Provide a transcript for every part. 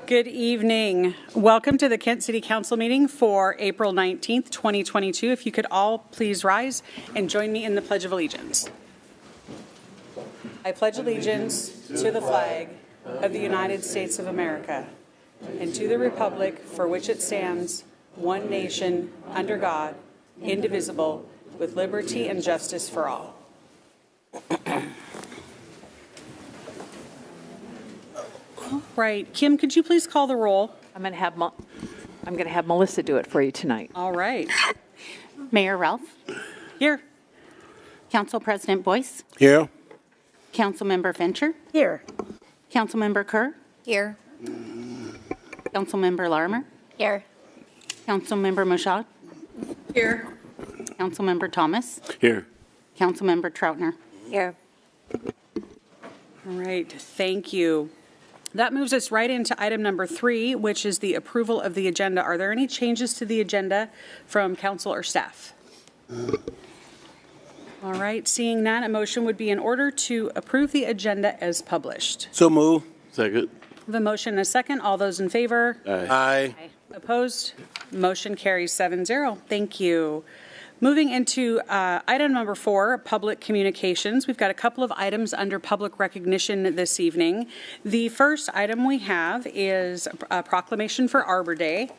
Good evening. Welcome to the Kent City Council meeting for April 19th, 2022. If you could all please rise and join me in the Pledge of Allegiance. I pledge allegiance to the flag of the United States of America and to the republic for which it stands, one nation, under God, indivisible, with liberty and justice for all. All right. Kim, could you please call the roll? I'm going to have Melissa do it for you tonight. All right. Mayor Ralph. Here. Council President Boyce. Here. Councilmember Fincher. Here. Councilmember Kerr. Here. Councilmember Larmer. Here. Councilmember Mashad. Here. Councilmember Thomas. Here. Councilmember Troutner. Here. All right. Thank you. That moves us right into item number 3, which is the approval of the agenda. Are there any changes to the agenda from council or staff? All right. Seeing none, a motion would be in order to approve the agenda as published. So move. Second. The motion and a second. All those in favor? Aye. Opposed? Motion carries 7-0. Thank you. Moving into item number 4, public communications. We've got a couple of items under public recognition this evening. The first item we have is a proclamation for Arbor Day.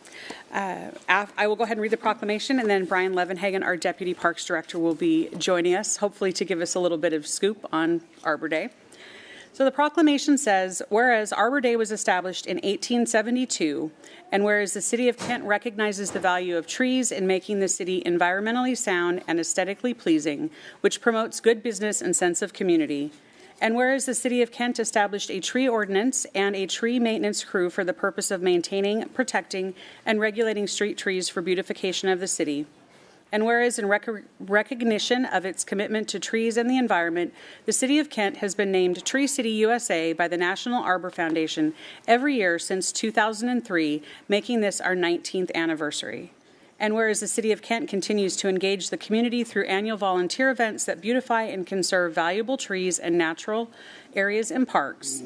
I will go ahead and read the proclamation, and then Brian Levenhagen, our Deputy Parks Director, will be joining us, hopefully to give us a little bit of scoop on Arbor Day. So the proclamation says, whereas Arbor Day was established in 1872, and whereas the City of Kent recognizes the value of trees in making the city environmentally sound and aesthetically pleasing, which promotes good business and sense of community, and whereas the City of Kent established a tree ordinance and a tree maintenance crew for the purpose of maintaining, protecting, and regulating street trees for beautification of the city, and whereas in recognition of its commitment to trees and the environment, the City of Kent has been named Tree City USA by the National Arbor Foundation every year since 2003, making this our 19th anniversary. And whereas the City of Kent continues to engage the community through annual volunteer events that beautify and conserve valuable trees and natural areas and parks.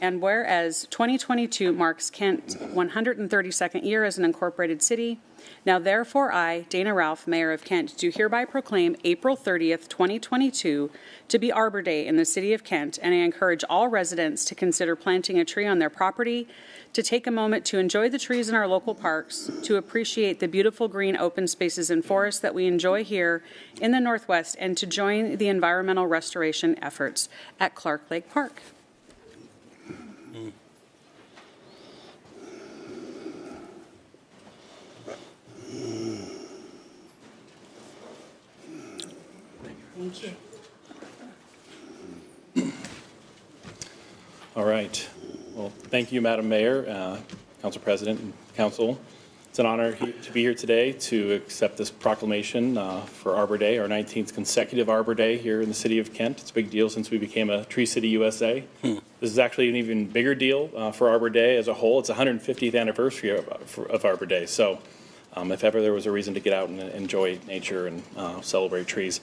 And whereas 2022 marks Kent's 132nd year as an incorporated city, now therefore I, Dana Ralph, Mayor of Kent, do hereby proclaim April 30th, 2022 to be Arbor Day in the City of Kent, and I encourage all residents to consider planting a tree on their property, to take a moment to enjoy the trees in our local parks, to appreciate the beautiful green open spaces and forests that we enjoy here in the Northwest, and to join the environmental restoration efforts at Clark Lake Park. Thank you. All right. Well, thank you, Madam Mayor, Council President, and Council. It's an honor to be here today to accept this proclamation for Arbor Day, our 19th consecutive Arbor Day here in the City of Kent. It's a big deal since we became a Tree City USA. This is actually an even bigger deal for Arbor Day as a whole. It's the 150th anniversary of Arbor Day. So if ever there was a reason to get out and enjoy nature and celebrate trees.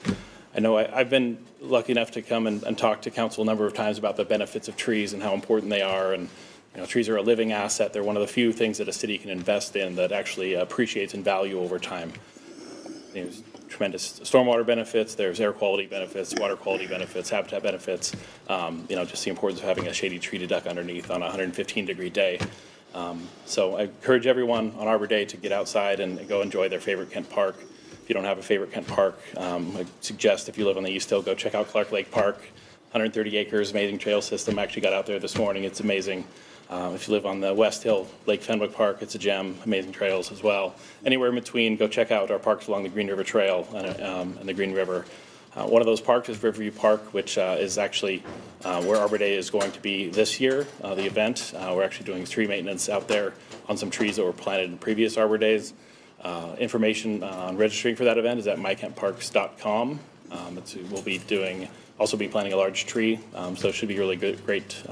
I know I've been lucky enough to come and talk to council a number of times about the benefits of trees and how important they are. And you know, trees are a living asset. They're one of the few things that a city can invest in that actually appreciates in value over time. There's tremendous stormwater benefits. There's air quality benefits, water quality benefits, habitat benefits. Just the importance of having a shady tree to duck underneath on a 115-degree day. So I encourage everyone on Arbor Day to get outside and go enjoy their favorite Kent park. If you don't have a favorite Kent park, I suggest if you live on the East Hill, go check out Clark Lake Park. 130 acres, amazing trail system. I actually got out there this morning. It's amazing. If you live on the West Hill, Lake Fenwick Park, it's a gem. Amazing trails as well. Anywhere in between, go check out our parks along the Green River Trail and the Green River. One of those parks is Riverview Park, which is actually where Arbor Day is going to be this year, the event. We're actually doing tree maintenance out there on some trees that were planted in previous Arbor Days. Information on registering for that event is at mykentparks.com. We'll be also be planting a large tree, so it should be a really great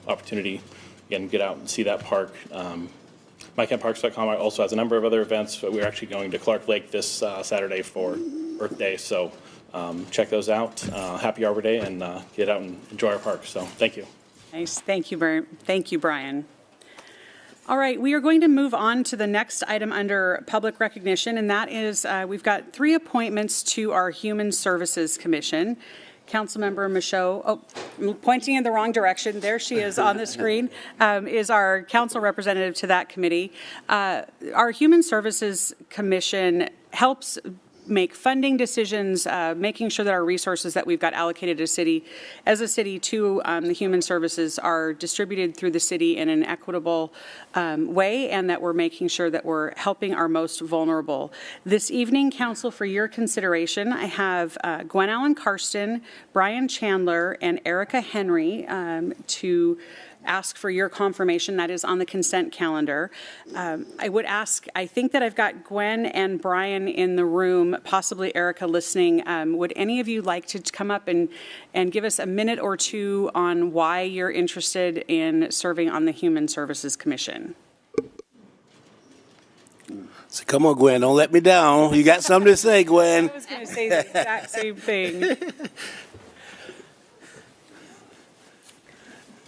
opportunity. Again, get out and see that park. mykentparks.com also has a number of other events, but we're actually going to Clark Lake this Saturday for Earth Day, so check those out. Happy Arbor Day, and get out and enjoy our park. So thank you. Nice. Thank you, Brian. All right, we are going to move on to the next item under public recognition, and that is we've got 3 appointments to our Human Services Commission. Councilmember Michaud, I'm pointing in the wrong direction. There she is on the screen, is our council representative to that committee. Our Human Services Commission helps make funding decisions, making sure that our resources that we've got allocated as a city to the human services are distributed through the city in an equitable way, and that we're making sure that we're helping our most vulnerable. This evening, council, for your consideration, I have Gwen Allen Karsten, Brian Chandler, and Erica Henry to ask for your confirmation. That is on the consent calendar. I would ask, I think that I've got Gwen and Brian in the room, possibly Erica listening. Would any of you like to come up and give us a minute or two on why you're interested in serving on the Human Services Commission? So come on, Gwen, don't let me down. You got something to say, Gwen. I was going to say the exact same thing.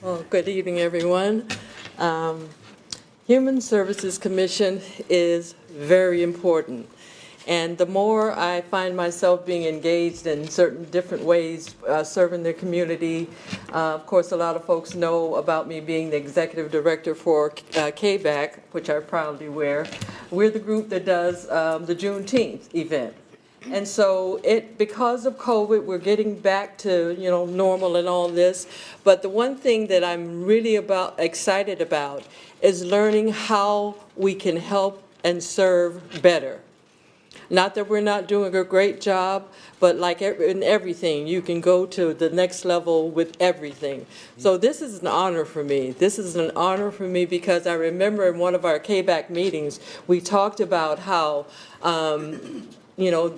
Well, good evening, everyone. Human Services Commission is very important. And the more I find myself being engaged in certain different ways, serving the community, of course, a lot of folks know about me being the executive director for KBAC, which I proudly wear. We're the group that does the Juneteenth event. And so because of COVID, we're getting back to, normal and all this. But the one thing that I'm really excited about is learning how we can help and serve better. Not that we're not doing a great job, but like in everything, you can go to the next level with everything. So this is an honor for me. This is an honor for me because I remember in one of our KBAC meetings, we talked about how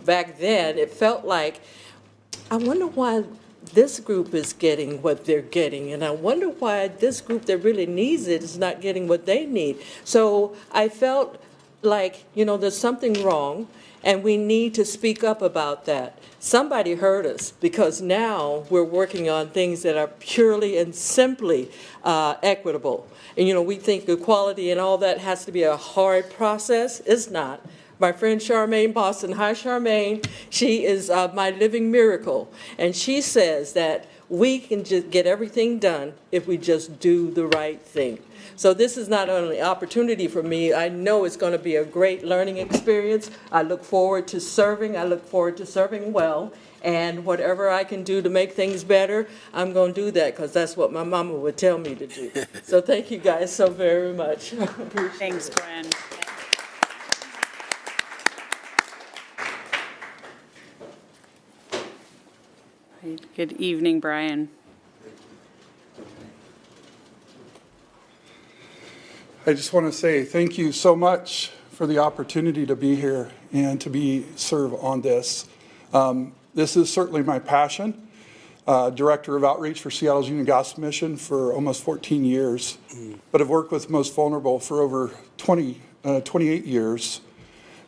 back then it felt like, I wonder why this group is getting what they're getting, and I wonder why this group that really needs it is not getting what they need. So I felt like, there's something wrong, and we need to speak up about that. Somebody heard us, because now we're working on things that are purely and simply equitable. And, we think equality and all that has to be a hard process. It's not. My friend Charmaine Boston, hi Charmaine, she is my living miracle. And she says that we can just get everything done if we just do the right thing. So this is not only an opportunity for me, I know it's going to be a great learning experience. I look forward to serving. I look forward to serving well. And whatever I can do to make things better, I'm going to do that because that's what my mama would tell me to do. So thank you guys so very much. Thanks, Gwen. Good evening, Brian. I just want to say thank you so much for the opportunity to be here and to serve on this. This is certainly my passion. Director of Outreach for Seattle's Union Gospel Mission for almost 14 years, but I've worked with most vulnerable for over 28 years,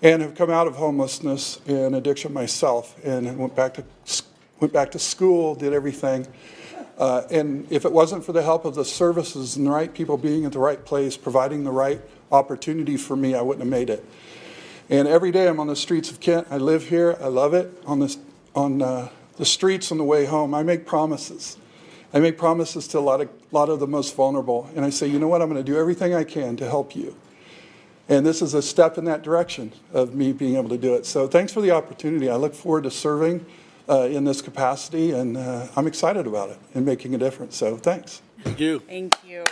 and have come out of homelessness and addiction myself, and went back to school, did everything. And if it wasn't for the help of the services and the right people being at the right place, providing the right opportunity for me, I wouldn't have made it. And every day I'm on the streets of Kent. I live here. I love it. On the streets on the way home, I make promises. I make promises to a lot of the most vulnerable. And I say, you know what? I'm going to do everything I can to help you. And this is a step in that direction of me being able to do it. So thanks for the opportunity. I look forward to serving in this capacity, and I'm excited about it and making a difference. So thanks. Thank you. Thank you.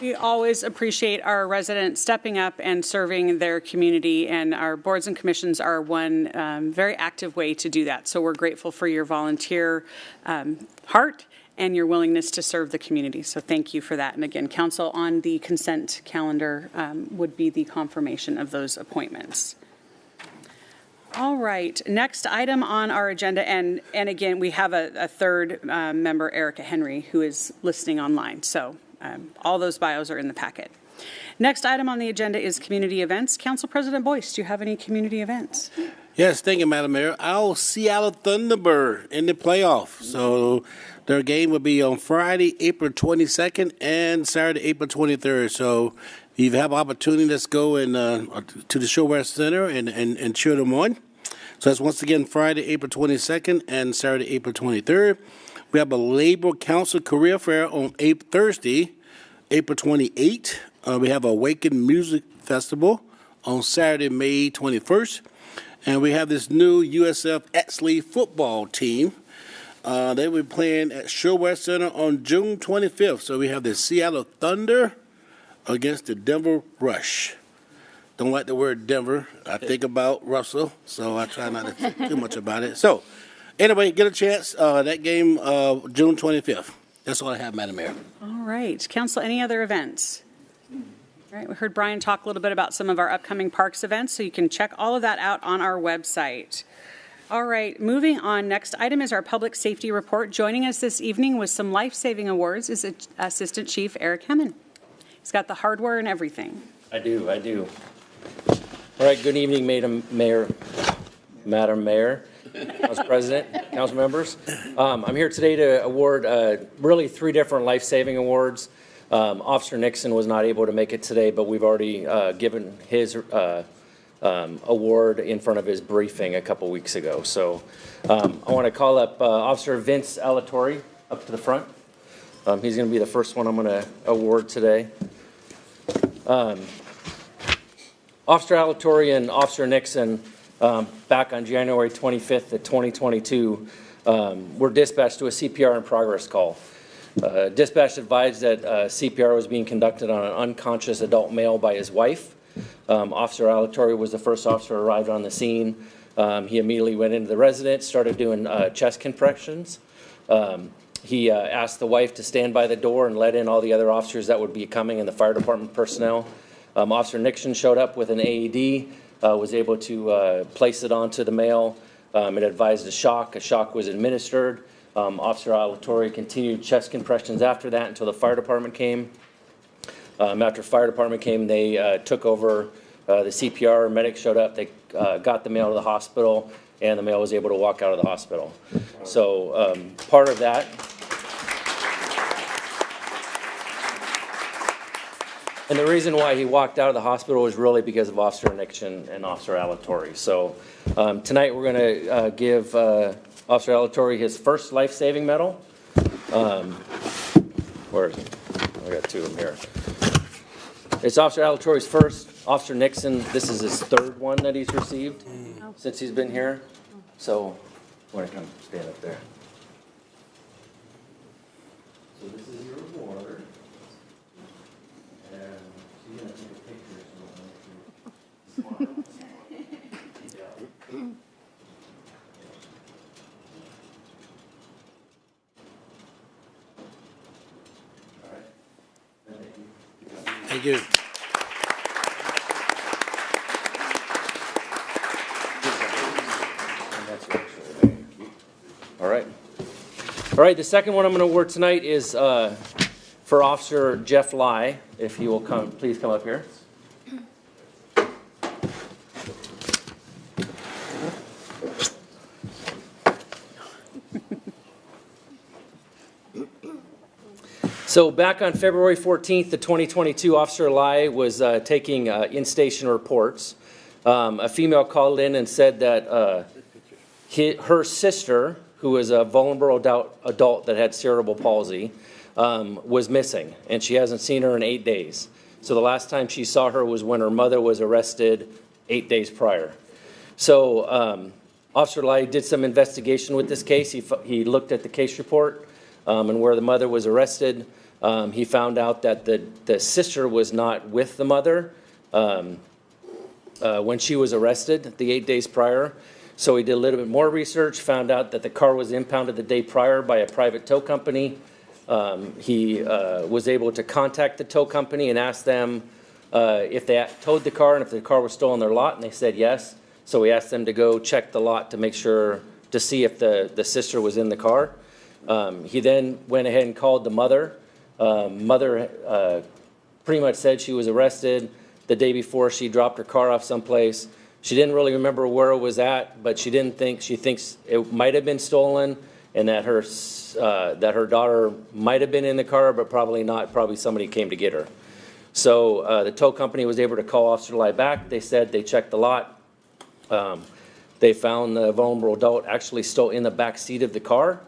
We always appreciate our residents stepping up and serving their community, and our boards and commissions are one very active way to do that. So we're grateful for your volunteer heart and your willingness to serve the community. So thank you for that. And again, council, on the consent calendar would be the confirmation of those appointments. All right, next item on our agenda, and again, we have a third member, Erica Henry, who is listening online. So all those bios are in the packet. Next item on the agenda is community events. Council President Boyce, do you have any community events? Yes, thank you, Madam Mayor. Our Seattle Thunderbird in the playoff. So their game will be on Friday, April 22nd, and Saturday, April 23rd. So if you have opportunity, let's go and to the Showwear Center and cheer them on. So that's once again Friday, April 22nd, and Saturday, April 23rd. We have a Labor Council Career Fair on Thursday, April 28th. We have a Awaken Music Festival on Saturday, May 21st. And we have this new USF Exley football team. They will be playing at Showwear Center on June 25th. So we have the Seattle Thunder against the Denver Rush. Don't like the word Denver. I think about Russell, so I try not to think too much about it. So anyway, get a chance. That game, June 25th. That's all I have, Madam Mayor. All right. Council, any other events? All right, we heard Brian talk a little bit about some of our upcoming parks events, so you can check all of that out on our website. All right, moving on. Next item is our public safety report. Joining us this evening with some life-saving awards is Assistant Chief Eric Hemmen. He's got the hardware and everything. I do. All right, good evening, Madam Mayor, Council President, council members. I'm here today to award really 3 different life-saving awards. Officer Nixon was not able to make it today, but we've already given his award in front of his briefing a couple weeks ago. So I want to call up Officer Vince Alatorre up to the front. He's going to be the first one I'm going to award today. Officer Alatorre and Officer Nixon, back on January 25th of 2022, were dispatched to a CPR in progress call. Dispatch advised that CPR was being conducted on an unconscious adult male by his wife. Officer Alatorre was the first officer who arrived on the scene. He immediately went into the residence, started doing chest compressions. He asked the wife to stand by the door and let in all the other officers that would be coming and the fire department personnel. Officer Nixon showed up with an AED, was able to place it onto the male. It advised a shock. A shock was administered. Officer Alatorre continued chest compressions after that until the fire department came. After fire department came, they took over the CPR. Medics showed up. They got the male to the hospital, and the male was able to walk out of the hospital. So part of that. And the reason why he walked out of the hospital was really because of Officer Nixon and Officer Alatorre. So tonight we're going to give Officer Alatorre his first life-saving medal. Where is it? I got 2 of them here. It's Officer Alatorre's first. Officer Nixon, this is his 3rd one that he's received since he's been here. So I want to come stand up there. So this is your reward. And she's going to take a picture so we'll smile. Thank you. All right. All right, the second one I'm going to award tonight is for Officer Jeff Lai. If he will come, please come up here. So back on February 14th of 2022, Officer Lai was taking in-station reports. A female called in and said that her sister, who was a vulnerable adult that had cerebral palsy, was missing, and she hasn't seen her in 8 days. So the last time she saw her was when her mother was arrested 8 days prior. So Officer Lai did some investigation with this case. He looked at the case report and where the mother was arrested. He found out that the sister was not with the mother when she was arrested the 8 days prior. So he did a little bit more research, found out that the car was impounded the day prior by a private tow company. He was able to contact the tow company and ask them if they towed the car and if the car was still on their lot, and they said yes. So we asked them to go check the lot to make sure, to see if the sister was in the car. He then went ahead and called the mother. Mother pretty much said she was arrested the day before she dropped her car off someplace. She didn't really remember where it was at, but she thinks it might have been stolen, and that her daughter might have been in the car, but probably not. Probably somebody came to get her. So the tow company was able to call Officer Lai back. They said they checked the lot. They found the vulnerable adult actually still in the back seat of the car.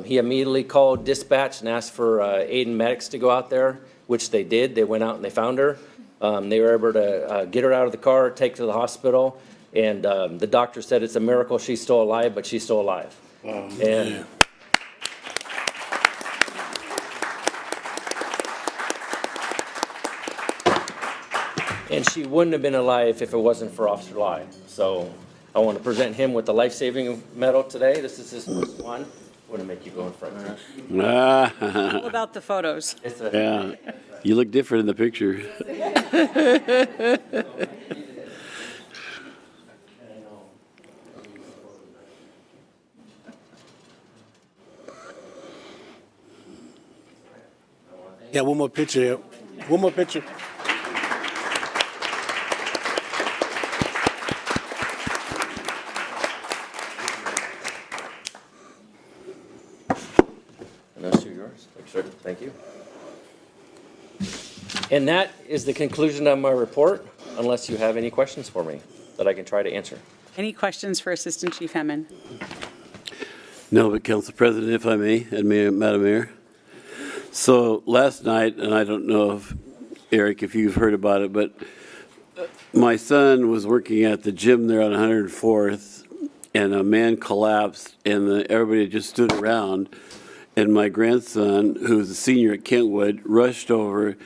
He immediately called dispatch and asked for aid and medics to go out there, which they did. They went out and they found her. They were able to get her out of the car, take her to the hospital, and the doctor said it's a miracle she's still alive, but she's still alive. Wow. And and she wouldn't have been alive if it wasn't for Officer Lai. So I want to present him with the life-saving medal today. This is his first one. I want to make you go in front. All about the photos. Yeah, you look different in the picture. Yeah, one more picture here. One more picture. And those two yours. Thank you. And that is the conclusion of my report, unless you have any questions for me that I can try to answer. Any questions for Assistant Chief Hemmon? No, but Council President, if I may, and Madam Mayor. So last night, and I don't know if, Eric, if you've heard about it, but my son was working at the gym there on 104th, and a man collapsed, and everybody just stood around, and my grandson, who's a senior at Kentwood, rushed over.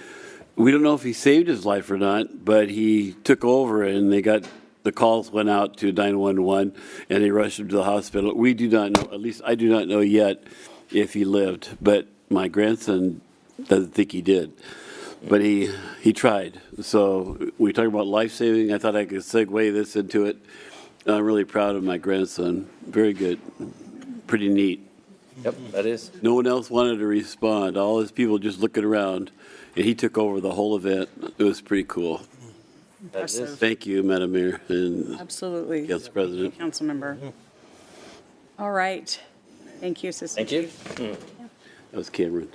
We don't know if he saved his life or not, but he took over, and the calls went out to 911, and they rushed him to the hospital. We do not know, at least I do not know yet, if he lived, but my grandson doesn't think he did. But he tried. So we talk about life-saving. I thought I could segue this into it. I'm really proud of my grandson. Very good. Pretty neat. Yep, that is. No one else wanted to respond. All his people just looking around, and he took over the whole event. It was pretty cool. That is. Thank you, Madam Mayor and Absolutely. Council President. Council member. All right. Thank you, Assistant Thank you. Chief. That was Cameron.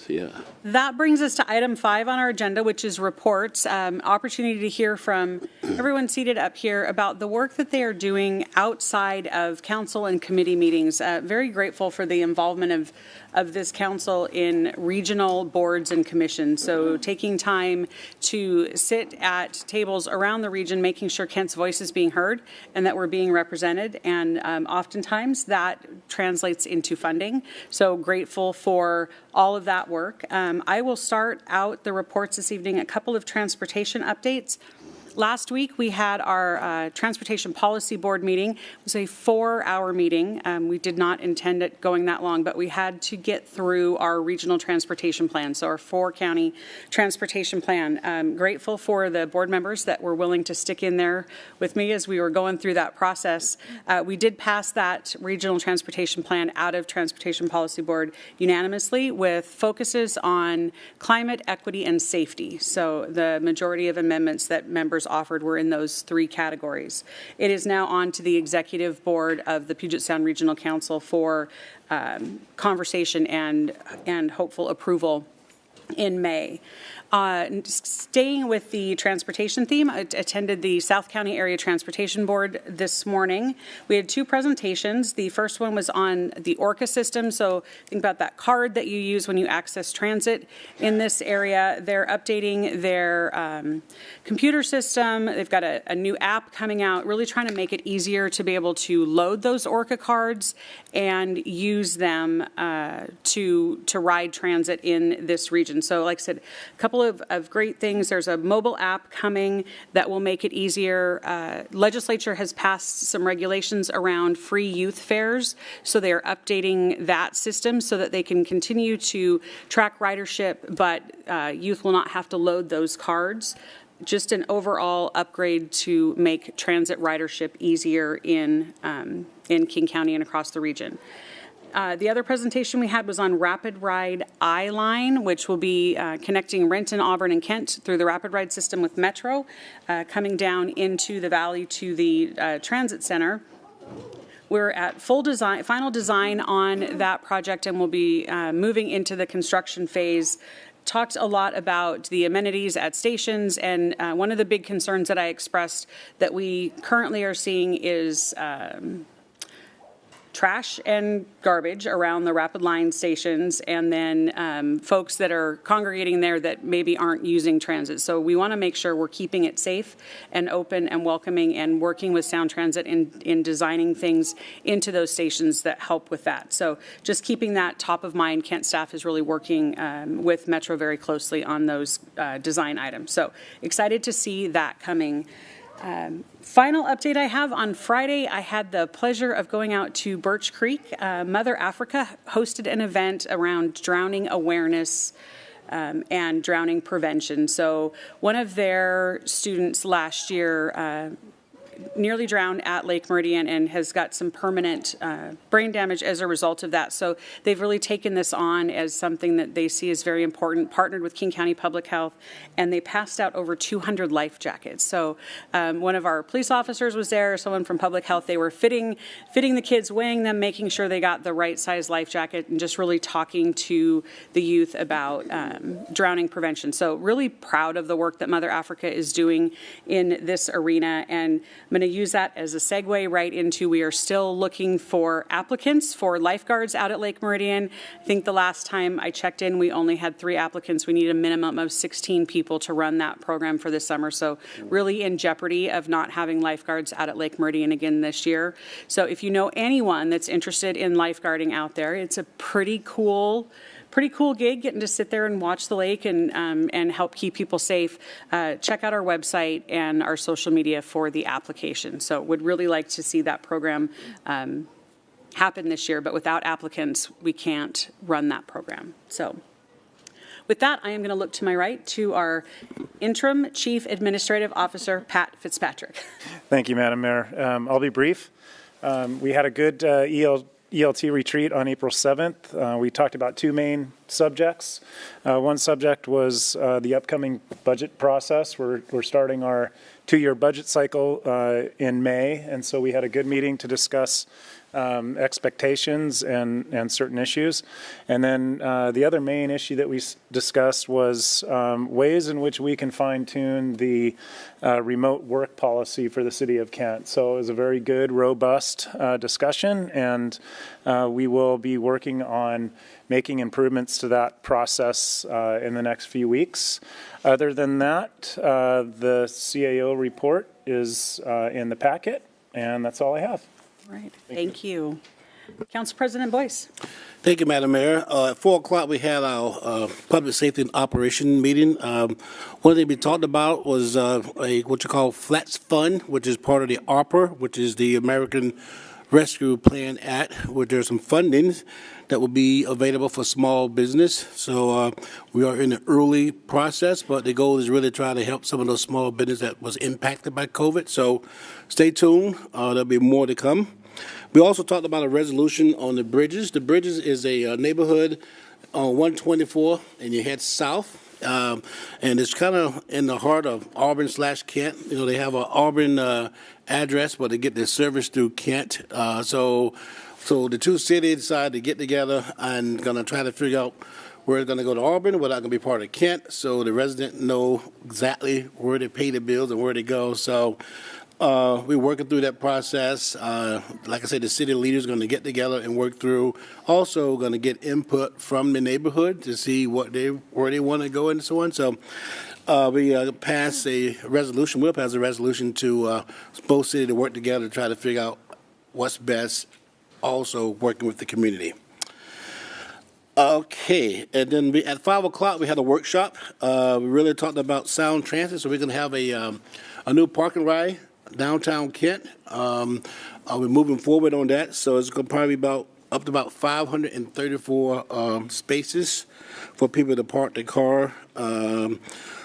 Yeah. That brings us to item 5 on our agenda, which is reports. Opportunity to hear from everyone seated up here about the work that they are doing outside of council and committee meetings. Very grateful for the involvement of this council in regional boards and commissions. So taking time to sit at tables around the region, making sure Kent's voice is being heard and that we're being represented. And oftentimes that translates into funding. So grateful for all of that work. I will start out the reports this evening, a couple of transportation updates. Last week, we had our Transportation Policy Board meeting. It was a 4-hour meeting. We did not intend it going that long, but we had to get through our regional transportation plan, so our 4-county transportation plan. Grateful for the board members that were willing to stick in there with me as we were going through that process. We did pass that regional transportation plan out of Transportation Policy Board unanimously with focuses on climate, equity, and safety. So the majority of amendments that members offered were in those 3 categories. It is now on to the executive board of the Puget Sound Regional Council for conversation and hopeful approval in May. Staying with the transportation theme, I attended the South County Area Transportation Board this morning. We had 2 presentations. The first one was on the ORCA system. So think about that card that you use when you access transit in this area. They're updating their computer system. They've got a new app coming out, really trying to make it easier to be able to load those ORCA cards and use them to ride transit in this region. So like I said, a couple of great things. There's a mobile app coming that will make it easier. Legislature has passed some regulations around free youth fares, so they are updating that system so that they can continue to track ridership, but youth will not have to load those cards. Just an overall upgrade to make transit ridership easier in King County and across the region. The other presentation we had was on Rapid Ride I-Line, which will be connecting Renton, Auburn, and Kent through the Rapid Ride system with Metro, coming down into the valley to the transit center. We're at final design on that project, and we'll be moving into the construction phase. Talked a lot about the amenities at stations, and one of the big concerns that I expressed that we currently are seeing is trash and garbage around the Rapid Line stations, and then folks that are congregating there that maybe aren't using transit. So we want to make sure we're keeping it safe and open and welcoming, and working with Sound Transit in designing things into those stations that help with that. So just keeping that top of mind. Kent staff is really working with Metro very closely on those design items. So excited to see that coming. Final update I have, on Friday, I had the pleasure of going out to Birch Creek. Mother Africa hosted an event around drowning awareness and drowning prevention. So one of their students last year nearly drowned at Lake Meridian and has got some permanent brain damage as a result of that. So they've really taken this on as something that they see as very important, partnered with King County Public Health, and they passed out over 200 life jackets. So one of our police officers was there, someone from Public Health. They were fitting the kids, weighing them, making sure they got the right size life jacket, and just really talking to the youth about drowning prevention. So really proud of the work that Mother Africa is doing in this arena, and I'm going to use that as a segue right into, we are still looking for applicants for lifeguards out at Lake Meridian. I think the last time I checked in, we only had 3 applicants. We need a minimum of 16 people to run that program for this summer. So really in jeopardy of not having lifeguards out at Lake Meridian again this year. So if you know anyone that's interested in lifeguarding out there, it's a pretty cool gig, getting to sit there and watch the lake and help keep people safe. Check out our website and our social media for the application. So would really like to see that program happen this year, but without applicants, we can't run that program. So with that, I am going to look to my right to our interim Chief Administrative Officer, Pat Fitzpatrick. Thank you, Madam Mayor. I'll be brief. We had a good ELT retreat on April 7th. We talked about 2 main subjects. One subject was the upcoming budget process. We're starting our 2-year budget cycle in May, and so we had a good meeting to discuss expectations and certain issues. And then the other main issue that we discussed was ways in which we can fine-tune the remote work policy for the city of Kent. So it was a very good, robust discussion, and we will be working on making improvements to that process in the next few weeks. Other than that, the CAO report is in the packet, and that's all I have. All right, thank you. Council President Boyce. Thank you, Madam Mayor. At 4 o'clock, we had our Public Safety and Operation meeting. One thing we talked about was what you call FLATS Fund, which is part of the Arbor, which is the American Rescue Plan Act, where there's some funding that will be available for small business. So we are in the early process, but the goal is really trying to help some of those small business that was impacted by COVID. So stay tuned. There'll be more to come. We also talked about a resolution on the bridges. The bridges is a neighborhood on 124, and you head south. And it's kind of in the heart of Auburn/Kent. You know, they have an Auburn address, but they get their service through Kent. So the 2 cities decided to get together and going to try to figure out where it's going to go to Auburn, without going to be part of Kent, so the residents know exactly where they pay the bills and where they go. So we're working through that process. Like I said, the city leaders are going to get together and work through. Also going to get input from the neighborhood to see where they want to go and so on. So we pass a resolution. We'll pass a resolution to both cities to work together to try to figure out what's best, also working with the community. Okay, and then at 5 o'clock we had a workshop. We really talked about sound transit, so we're going to have a new parking ride downtown Kent. We're moving forward on that, so it's going to probably be up to about 534 spaces for people to park their car.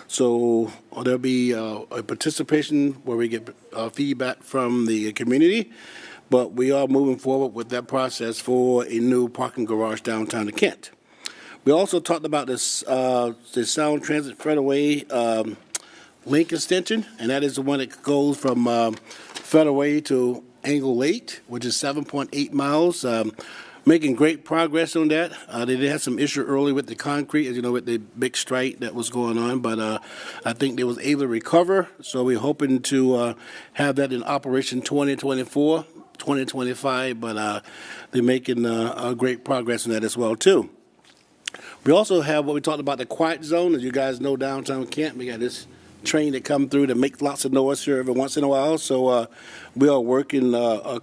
So there'll be a participation where we get feedback from the community. but we are moving forward with that process for a new parking garage downtown in Kent. We also talked about this the Sound Transit Federal link extension, and that is the one that goes from Federal Way to Angle 8, which is 7.8 miles. Making great progress on that. They did have some issue early with the concrete, as you know, with the big strike that was going on, but I think they was able to recover. So we're hoping to have that in operation 2024, 2025, but they're making great progress on that as well, too. We also have what we talked about, the quiet zone. As you guys know, downtown Kent, we got this train that come through that makes lots of noise here every once in a while. So we are working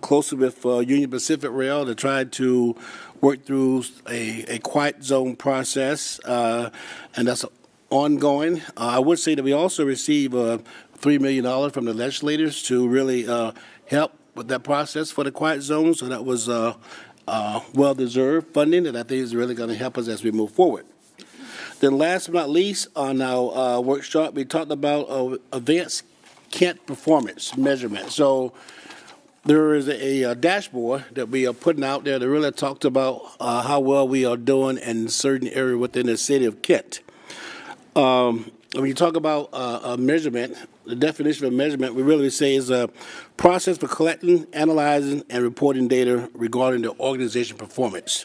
closely with Union Pacific Rail to try to work through a quiet zone process, and that's ongoing. I would say that we also receive $3 million from the legislators to really help with that process for the quiet zone. So that was well-deserved funding that I think is really going to help us as we move forward. Then last but not least, on our workshop, we talked about advanced Kent performance measurement. So there is a dashboard that we are putting out there that really talks about how well we are doing in certain areas within the city of Kent. When you talk about a measurement, the definition of measurement, we really say is a process for collecting, analyzing, and reporting data regarding the organization performance.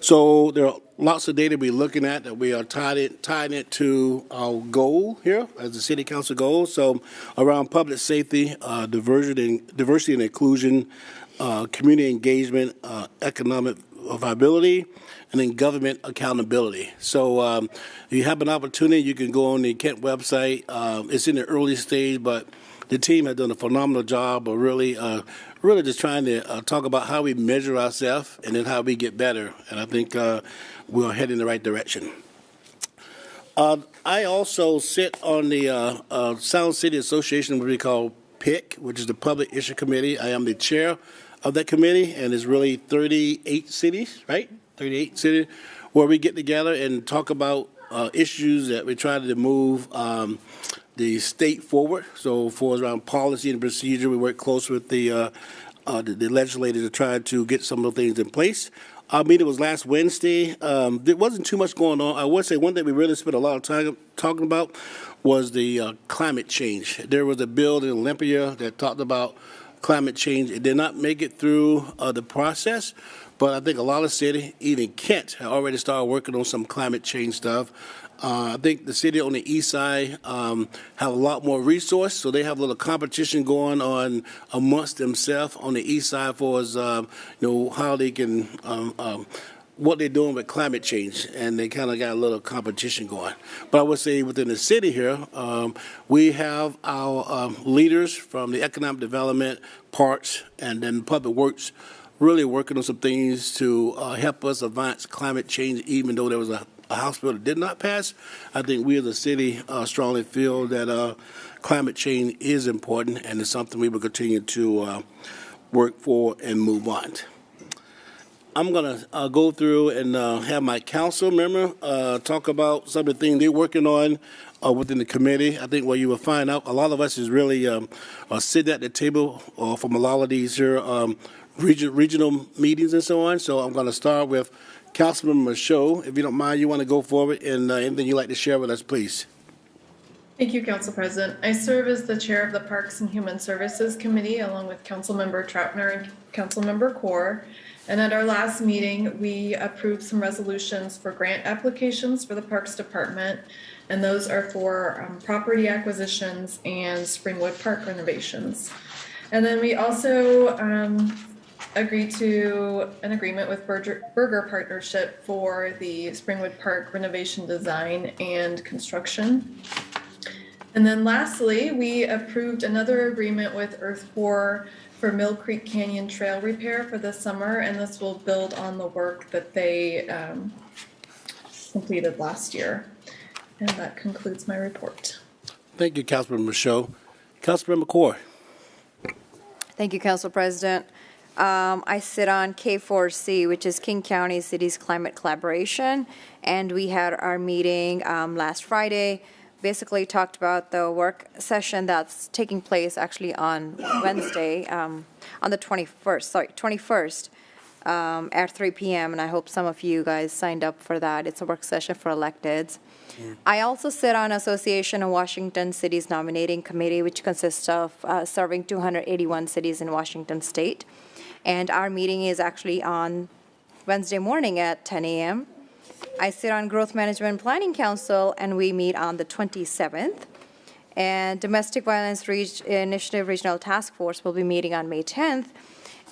So there are lots of data we're looking at that we are tying it to our goal here as the city council goal. So around public safety, diversity and inclusion, community engagement, economic viability, and then government accountability. So if you have an opportunity, you can go on the Kent website. It's in the early stage, but the team has done a phenomenal job of really just trying to talk about how we measure ourselves and then how we get better. And I think we're heading in the right direction. I also sit on the Sound City Association, what we call PIC, which is the Public Issue Committee. I am the chair of that committee, and it's really 38 cities, right? 38 cities, where we get together and talk about issues that we're trying to move the state forward. So for around policy and procedure, we work close with the legislators to try to get some of the things in place. Our meeting was last Wednesday. There wasn't too much going on. I would say one thing we really spent a lot of time talking about was the climate change. There was a bill in Olympia that talked about climate change. It did not make it through the process, but I think a lot of cities, even Kent, have already started working on some climate change stuff. I think the city on the east side have a lot more resource, so they have a little competition going on amongst themselves on the east side for as how they can what they're doing with climate change, and they kind of got a little competition going. But I would say within the city here, we have our leaders from the economic development, parks, and then public works really working on some things to help us advance climate change, even though there was a House bill that did not pass. I think we as a city strongly feel that climate change is important, and it's something we will continue to work for and move on. I'm going to go through and have my council member talk about some of the things they're working on within the committee. I think what you will find out, a lot of us is really sitting at the table from a lot of these here regional meetings and so on. So I'm going to start with Councilmember Show. If you don't mind, you want to go forward, and anything you'd like to share with us, please. Thank you, Council President. I serve as the chair of the Parks and Human Services Committee, along with Councilmember Troutner and Councilmember Core. And at our last meeting, we approved some resolutions for grant applications for the Parks Department, and those are for property acquisitions and Springwood Park renovations. And then we also agreed to an agreement with Burger Partnership for the Springwood Park renovation design and construction. And then lastly, we approved another agreement with Earthcore for Mill Creek Canyon Trail repair for this summer, and this will build on the work that they completed last year. And that concludes my report. Thank you, Councilmember Show. Councilmember Core. Thank you, Council President. I sit on K4C, which is King County Cities Climate Collaboration, and we had our meeting last Friday. Basically talked about the work session that's taking place actually on Wednesday. on the 21st, at 3 p.m., and I hope some of you guys signed up for that. It's a work session for electeds. I also sit on Association of Washington Cities Nominating Committee, which consists of serving 281 cities in Washington State. And our meeting is actually on Wednesday morning at 10 a.m. I sit on Growth Management Planning Council, and we meet on the 27th. And Domestic Violence Initiative Regional Task Force will be meeting on May 10th.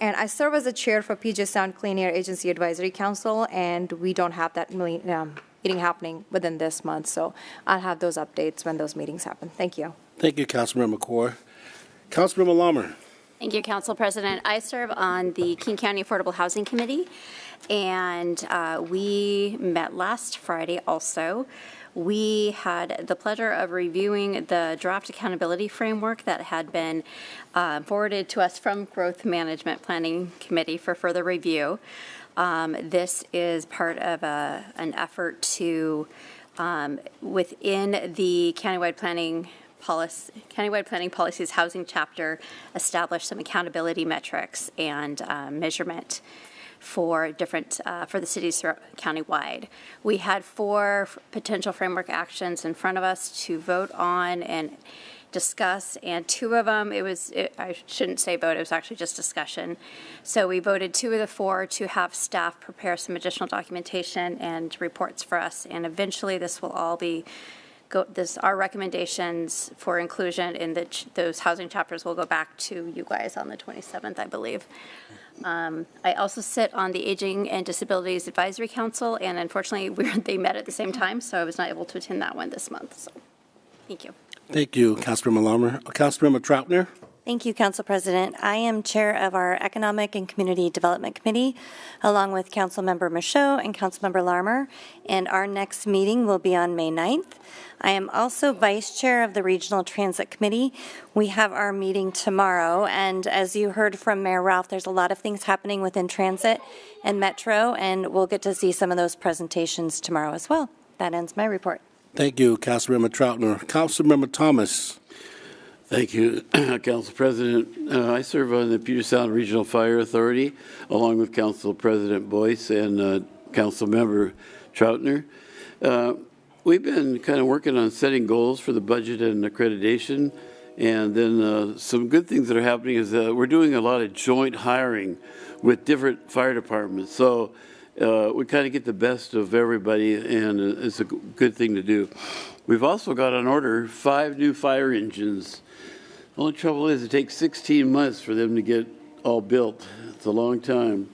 And I serve as the chair for Puget Sound Clean Air Agency Advisory Council, and we don't have that meeting happening within this month. So I'll have those updates when those meetings happen. Thank you. Thank you, Councilmember Core. Councilmember Lammer. Thank you, Council President. I serve on the King County Affordable Housing Committee, and we met last Friday also. We had the pleasure of reviewing the draft accountability framework that had been forwarded to us from Growth Management Planning Committee for further review. This is part of an effort to, within the countywide planning policies housing chapter, establish some accountability metrics and measurement for for the cities countywide. We had 4 potential framework actions in front of us to vote on and discuss, and 2 of them, I shouldn't say vote, it was actually just discussion. So we voted 2 of the 4 to have staff prepare some additional documentation and reports for us, and eventually this will all be our recommendations for inclusion in those housing chapters will go back to you guys on the 27th, I believe. I also sit on the Aging and Disabilities Advisory Council, and unfortunately they met at the same time, so I was not able to attend that one this month. So, thank you. Thank you, Councilmember Lammer. Councilmember Troutner. Thank you, Council President. I am chair of our Economic and Community Development Committee, along with Councilmember Michaud and Councilmember Larmer, and our next meeting will be on May 9th. I am also vice chair of the Regional Transit Committee. We have our meeting tomorrow, and as you heard from Mayor Ralph, there's a lot of things happening within transit and Metro, and we'll get to see some of those presentations tomorrow as well. That ends my report. Thank you, Councilmember Troutner. Councilmember Thomas. Thank you, Council President. I serve on the Puget Sound Regional Fire Authority, along with Council President Boyce and Council Member Troutner. We've been kind of working on setting goals for the budget and accreditation, and then some good things that are happening is we're doing a lot of joint hiring with different fire departments. So we kind of get the best of everybody, and it's a good thing to do. We've also got on order 5 new fire engines. The only trouble is it takes 16 months for them to get all built. It's a long time.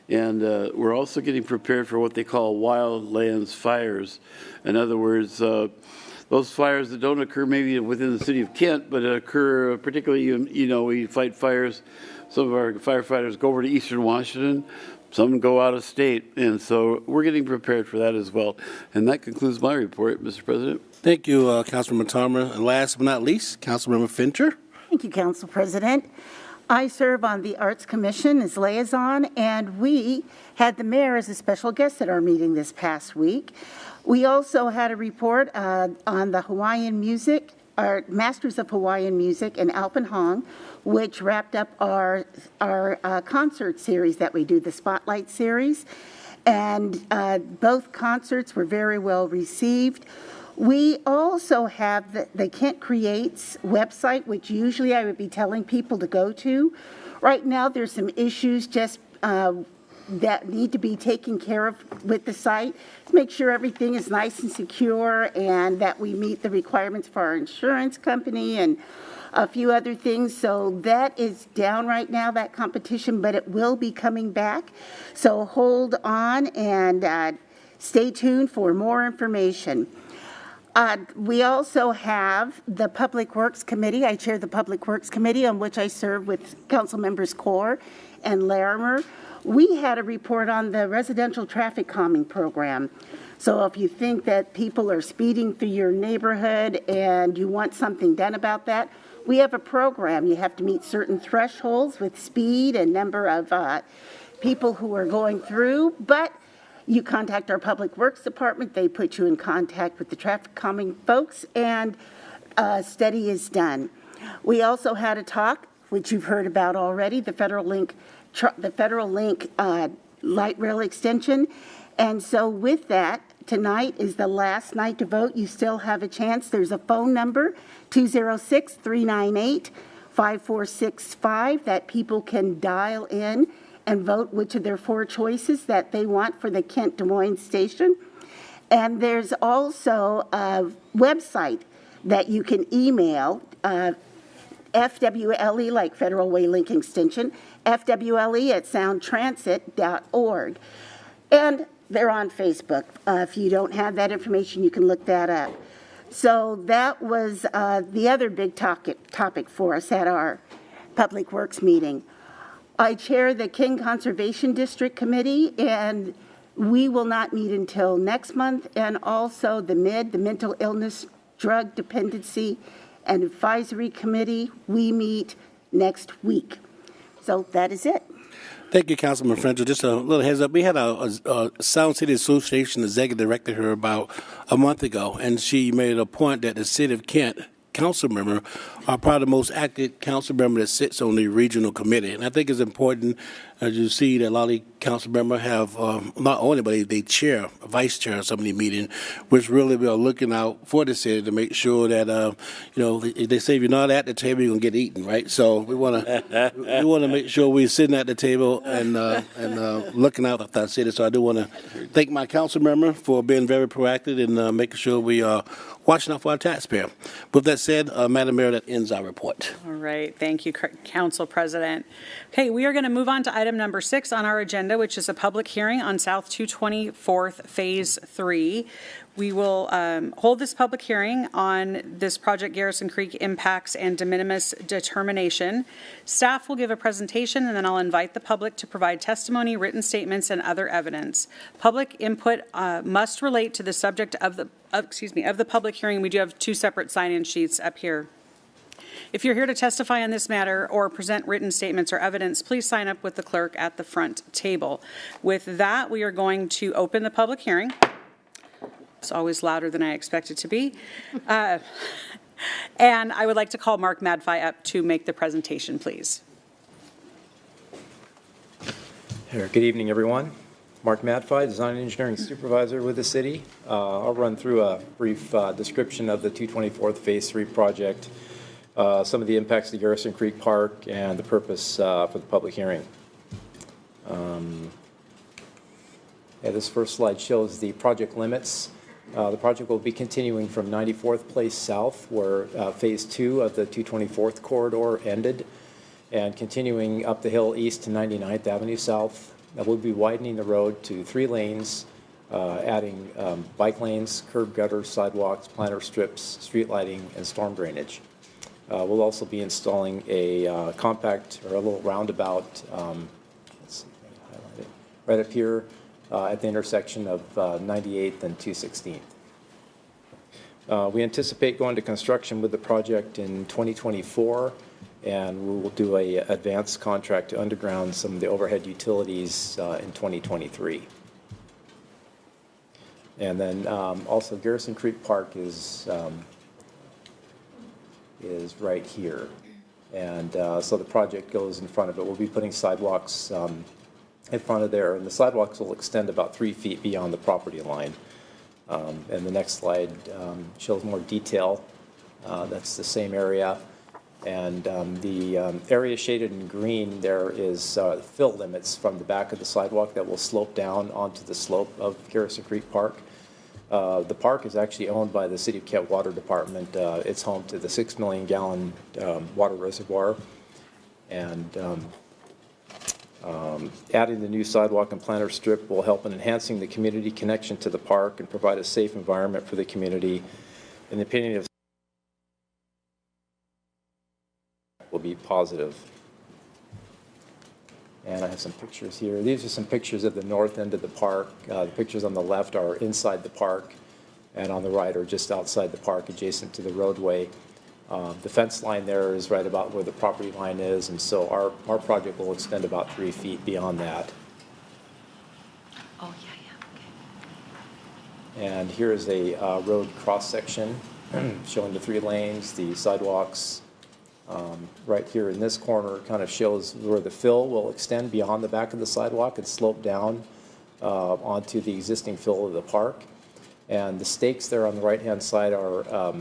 And we're also getting prepared for what they call wildlands fires. In other words, those fires that don't occur maybe within the city of Kent, but occur particularly, we fight fires. Some of our firefighters go over to Eastern Washington. Some go out of state. And so we're getting prepared for that as well. And that concludes my report, Mr. President. Thank you, Councilmember Thomer. And last but not least, Councilmember Fincher. Thank you, Council President. I serve on the Arts Commission as liaison, and we had the mayor as a special guest at our meeting this past week. We also had a report on the Hawaiian music, our Masters of Hawaiian Music in Alpenhong, which wrapped up our concert series that we do, the Spotlight series. And both concerts were very well received. We also have the Kent Creates website, which usually I would be telling people to go to. Right now, there's some issues just that need to be taken care of with the site to make sure everything is nice and secure and that we meet the requirements for our insurance company and a few other things. So that is down right now, that competition, but it will be coming back. So hold on and stay tuned for more information. We also have the Public Works Committee. I chair the Public Works Committee, on which I serve with Councilmembers Core and Larimer. We had a report on the residential traffic calming program. So if you think that people are speeding through your neighborhood and you want something done about that, we have a program. You have to meet certain thresholds with speed and number of people who are going through, but you contact our Public Works Department, they put you in contact with the traffic calming folks, and study is done. We also had a talk which you've heard about already, the Federal Link light rail extension. And so with that, tonight is the last night to vote. You still have a chance. There's a phone number, 206-398-5465, that people can dial in and vote which of their 4 choices that they want for the Kent Des Moines station. And there's also a website that you can email, FWLE, like Federal Way Link Extension, FWLE@soundtransit.org. And they're on Facebook. If you don't have that information, you can look that up. So that was the other big topic for us at our Public Works meeting. I chair the King Conservation District Committee, and we will not meet until next month, and also the Mental Illness, Drug Dependency, and Advisory Committee, we meet next week. So that is it. Thank you, Councilman Frenzel. Just a little heads up. We had a Sound City Association executive director here about a month ago, and she made a point that the city of Kent council member are probably the most active council member that sits on the regional committee. And I think it's important, as you see, that a lot of the council members have not only, but they chair, vice chair some of the meeting, which really we are looking out for the city to make sure that, they say if you're not at the table, you're going to get eaten, right? So we want to make sure we're sitting at the table and looking out at that city. So I do want to thank my council member for being very proactive and making sure we are watching out for our taxpayer. With that said, Madam Mayor, that ends our report. All right. Thank you, Council President. Okay, we are going to move on to item number 6 on our agenda, which is a public hearing on South 224th Phase 3. We will hold this public hearing on this project Garrison Creek impacts and de minimis determination. Staff will give a presentation, and then I'll invite the public to provide testimony, written statements, and other evidence. Public input must relate to the subject of the public hearing. We do have 2 separate sign-in sheets up here. If you're here to testify on this matter or present written statements or evidence, please sign up with the clerk at the front table. With that, we are going to open the public hearing. It's always louder than I expect it to be. And I would like to call Mark Madfi up to make the presentation, please. Good evening, everyone. Mark Madfi, Design and Engineering Supervisor with the city. I'll run through a brief description of the 224th Phase 3 project, some of the impacts to Garrison Creek Park, and the purpose for the public hearing. This first slide shows the project limits. The project will be continuing from 94th Place South, where Phase 2 of the 224th corridor ended, and continuing up the hill east to 99th Avenue South. We'll be widening the road to 3 lanes, adding bike lanes, curb gutters, sidewalks, planter strips, street lighting, and storm drainage. We'll also be installing a compact or a little roundabout, let's see, highlight it, right up here at the intersection of 98th and 216th. We anticipate going to construction with the project in 2024, and we will do a advanced contract to underground some of the overhead utilities in 2023. And then also Garrison Creek Park is right here. And so the project goes in front of it. We'll be putting sidewalks in front of there, and the sidewalks will extend about 3 feet beyond the property line. And the next slide shows more detail. That's the same area. And the area shaded in green there is fill limits from the back of the sidewalk that will slope down onto the slope of Garrison Creek Park. The park is actually owned by the City of Kent Water Department. It's home to the 6 million gallon water reservoir. And adding the new sidewalk and planter strip will help in enhancing the community connection to the park and provide a safe environment for the community. In the opinion of will be positive. And I have some pictures here. These are some pictures of the north end of the park. The pictures on the left are inside the park, and on the right are just outside the park, adjacent to the roadway. The fence line there is right about where the property line is, and so our project will extend about 3 feet beyond that. Oh, yeah, okay. And here is a road cross-section showing the 3 lanes, the sidewalks, Right here in this corner kind of shows where the fill will extend beyond the back of the sidewalk and slope down onto the existing fill of the park. And the stakes there on the right-hand side are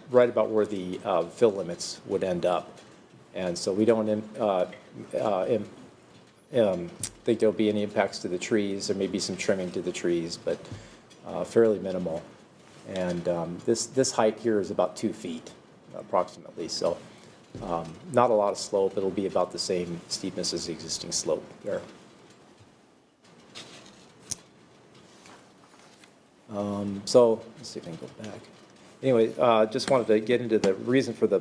right about where the fill limits would end up. And so we don't think there'll be any impacts to the trees. There may be some trimming to the trees, but fairly minimal. And this height here is about 2 feet approximately. So not a lot of slope. It'll be about the same steepness as the existing slope there. So let's see if I can go back. Anyway, just wanted to get into the reason for the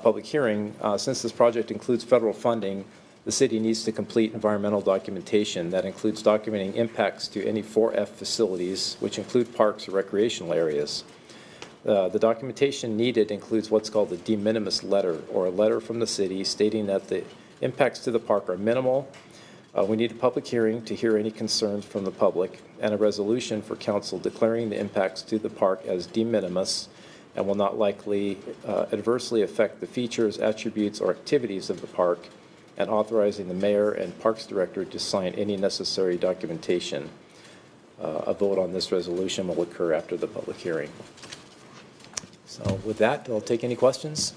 public hearing. Since this project includes federal funding, the city needs to complete environmental documentation that includes documenting impacts to any 4F facilities, which include parks or recreational areas. The documentation needed includes what's called a de minimis letter, or a letter from the city stating that the impacts to the park are minimal. We need a public hearing to hear any concerns from the public, and a resolution for council declaring the impacts to the park as de minimis and will not likely adversely affect the features, attributes, or activities of the park, and authorizing the mayor and parks director to sign any necessary documentation. A vote on this resolution will occur after the public hearing. So with that, I'll take any questions.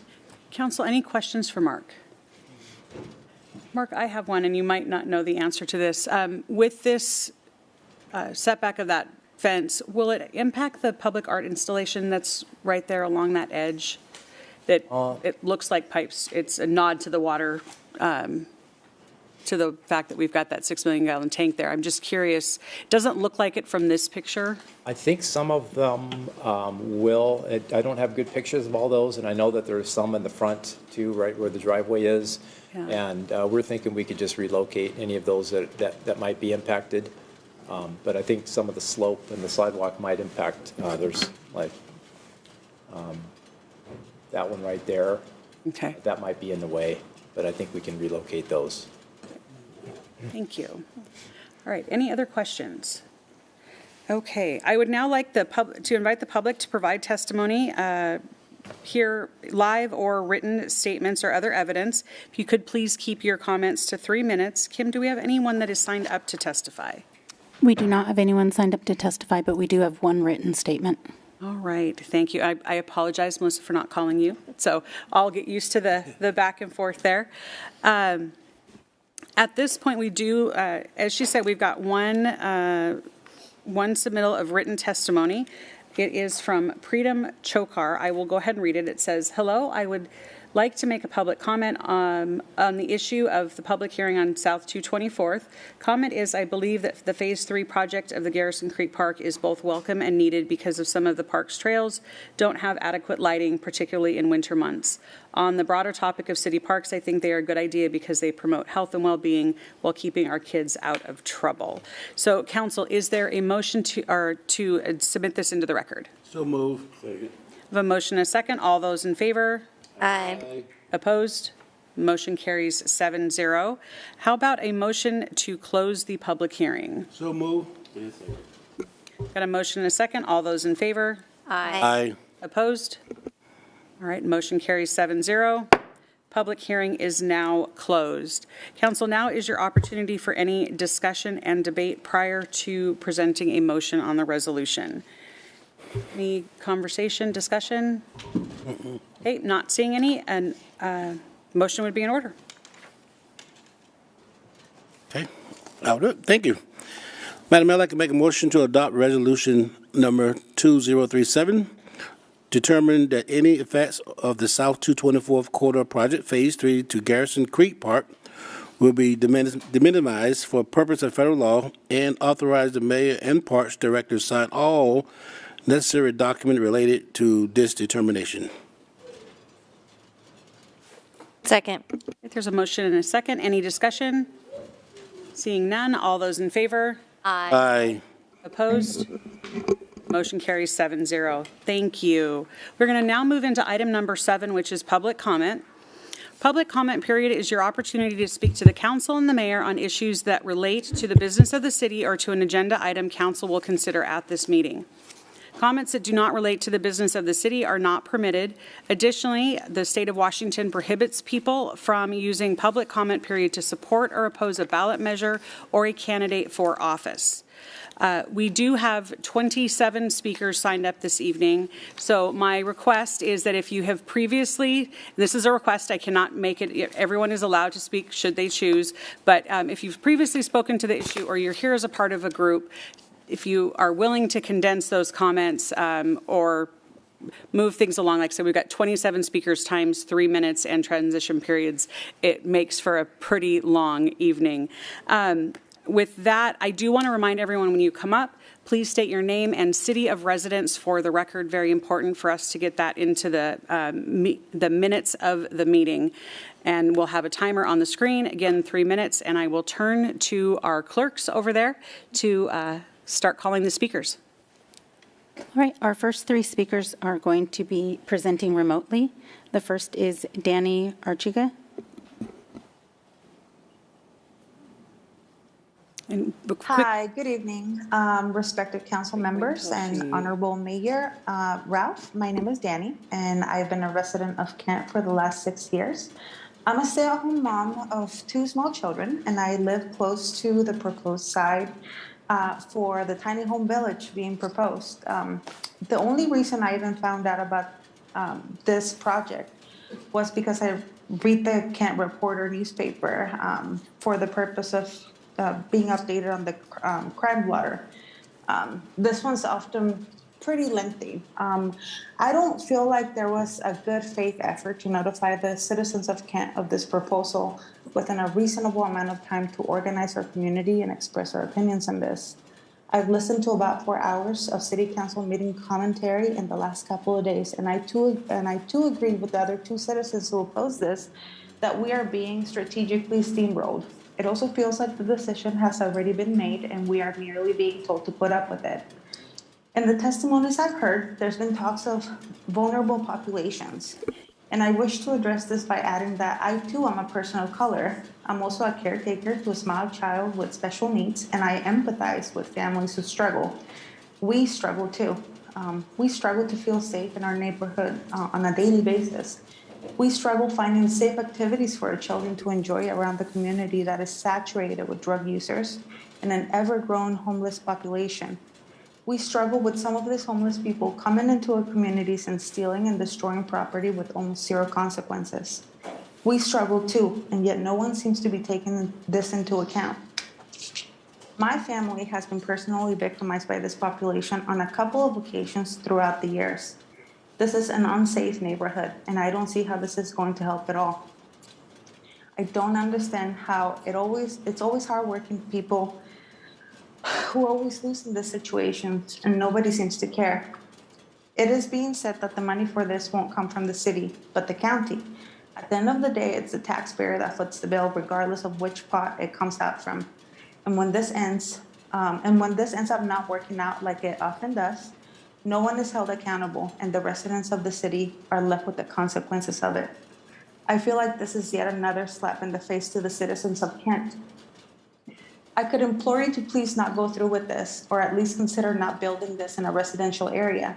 Council, any questions for Mark? Mark, I have one, and you might not know the answer to this. With this setback of that fence, will it impact the public art installation that's right there along that edge? That it looks like pipes. It's a nod to the water, to the fact that we've got that 6 million gallon tank there. I'm just curious. Doesn't look like it from this picture. I think some of them will. I don't have good pictures of all those, and I know that there's some in the front too, right where the driveway is. Yeah. And we're thinking we could just relocate any of those that might be impacted. But I think some of the slope and the sidewalk might impact. There's like that one right there. Okay. That might be in the way, but I think we can relocate those. Thank you. All right, any other questions? Okay, I would now like to invite the public to provide testimony, here live or written statements or other evidence. If you could please keep your comments to 3 minutes. Kim, do we have anyone that is signed up to testify? We do not have anyone signed up to testify, but we do have one written statement. All right, thank you. I apologize, Melissa, for not calling you. So I'll get used to the back and forth there. At this point, we do, as she said, we've got one submittal of written testimony. It is from Preetam Chokar. I will go ahead and read it. It says, hello, I would like to make a public comment on the issue of the public hearing on South 224th. Comment is, I believe that the Phase 3 project of the Garrison Creek Park is both welcome and needed because of some of the park's trails don't have adequate lighting, particularly in winter months. On the broader topic of city parks, I think they are a good idea because they promote health and well-being while keeping our kids out of trouble. So, Council, is there a motion to submit this into the record? So move. Second. I have a motion and a second. All those in favor? Aye. Opposed? Motion carries 7-0. How about a motion to close the public hearing? So move. Got a motion and a second. All those in favor? Aye. Aye. Opposed? All right, motion carries 7-0. Public hearing is now closed. Council, now is your opportunity for any discussion and debate prior to presenting a motion on the resolution. Any conversation, discussion? Okay, not seeing any, and motion would be in order. Okay, I'll do it. Thank you. Madam Mayor, I'd like to make a motion to adopt resolution number 2037, determine that any effects of the South 224th Corridor Project Phase 3 to Garrison Creek Park will be minimized for purpose of federal law, and authorize the mayor and parks director to sign all necessary document related to this determination. Second. There's a motion and a second. Any discussion? Seeing none, all those in favor? Aye. Aye. Opposed? Motion carries 7-0. Thank you. We're going to now move into item number 7, which is public comment. Public comment period is your opportunity to speak to the council and the mayor on issues that relate to the business of the city or to an agenda item council will consider at this meeting. Comments that do not relate to the business of the city are not permitted. Additionally, the state of Washington prohibits people from using public comment period to support or oppose a ballot measure or a candidate for office. We do have 27 speakers signed up this evening. So my request is that if you have previously, this is a request, I cannot make it, everyone is allowed to speak should they choose, but if you've previously spoken to the issue or you're here as a part of a group, if you are willing to condense those comments or move things along, like I said, we've got 27 speakers times 3 minutes and transition periods. It makes for a pretty long evening. With that, I do want to remind everyone when you come up, please state your name and city of residence for the record. Very important for us to get that into the minutes of the meeting. And we'll have a timer on the screen, again, 3 minutes, and I will turn to our clerks over there to start calling the speakers. All right, our first 3 speakers are going to be presenting remotely. The first is Danny Archiga. Hi, good evening, respected council members and Honorable Mayor Ralph. My name is Danny, and I've been a resident of Kent for the last 6 years. I'm a stay-at-home mom of 2 small children, and I live close to the proposed site for the tiny home village being proposed. The only reason I even found out about this project was because I read the Kent Reporter newspaper for the purpose of being updated on the crime blotter. This one's often pretty lengthy. I don't feel like there was a good faith effort to notify the citizens of Kent of this proposal within a reasonable amount of time to organize our community and express our opinions on this. I've listened to about 4 hours of city council meeting commentary in the last couple of days, and I too agree with the other 2 citizens who oppose this, that we are being strategically steamrolled. It also feels like the decision has already been made and we are merely being told to put up with it. In the testimonies I've heard, there's been talks of vulnerable populations. And I wish to address this by adding that I too am a person of color. I'm also a caretaker to a small child with special needs, and I empathize with families who struggle. We struggle too. We struggle to feel safe in our neighborhood on a daily basis. We struggle finding safe activities for our children to enjoy around the community that is saturated with drug users and an ever-growing homeless population. We struggle with some of these homeless people coming into our communities and stealing and destroying property with almost 0 consequences. We struggle too, and yet no one seems to be taking this into account. My family has been personally victimized by this population on a couple of occasions throughout the years. This is an unsafe neighborhood, and I don't see how this is going to help at all. I don't understand how it's always hardworking people who always lose in this situation, and nobody seems to care. It is being said that the money for this won't come from the city, but the county. At the end of the day, it's the taxpayer that foots the bill, regardless of which pot it comes out from. And when this ends up not working out like it often does, no one is held accountable, and the residents of the city are left with the consequences of it. I feel like this is yet another slap in the face to the citizens of Kent. I could implore you to please not go through with this, or at least consider not building this in a residential area.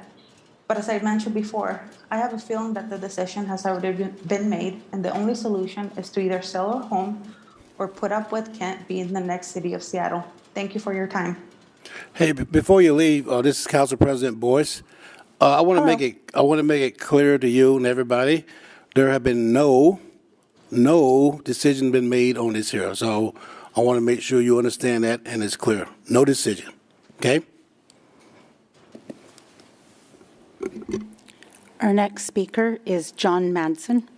But as I mentioned before, I have a feeling that the decision has already been made, and the only solution is to either sell our home or put up with Kent being the next city of Seattle. Thank you for your time. Hey, before you leave, this is Council President Boyce. I want to make it clear to you and everybody, there have been no decision been made on this here. So I want to make sure you understand that and it's clear. No decision. Okay? Our next speaker is John Madsen.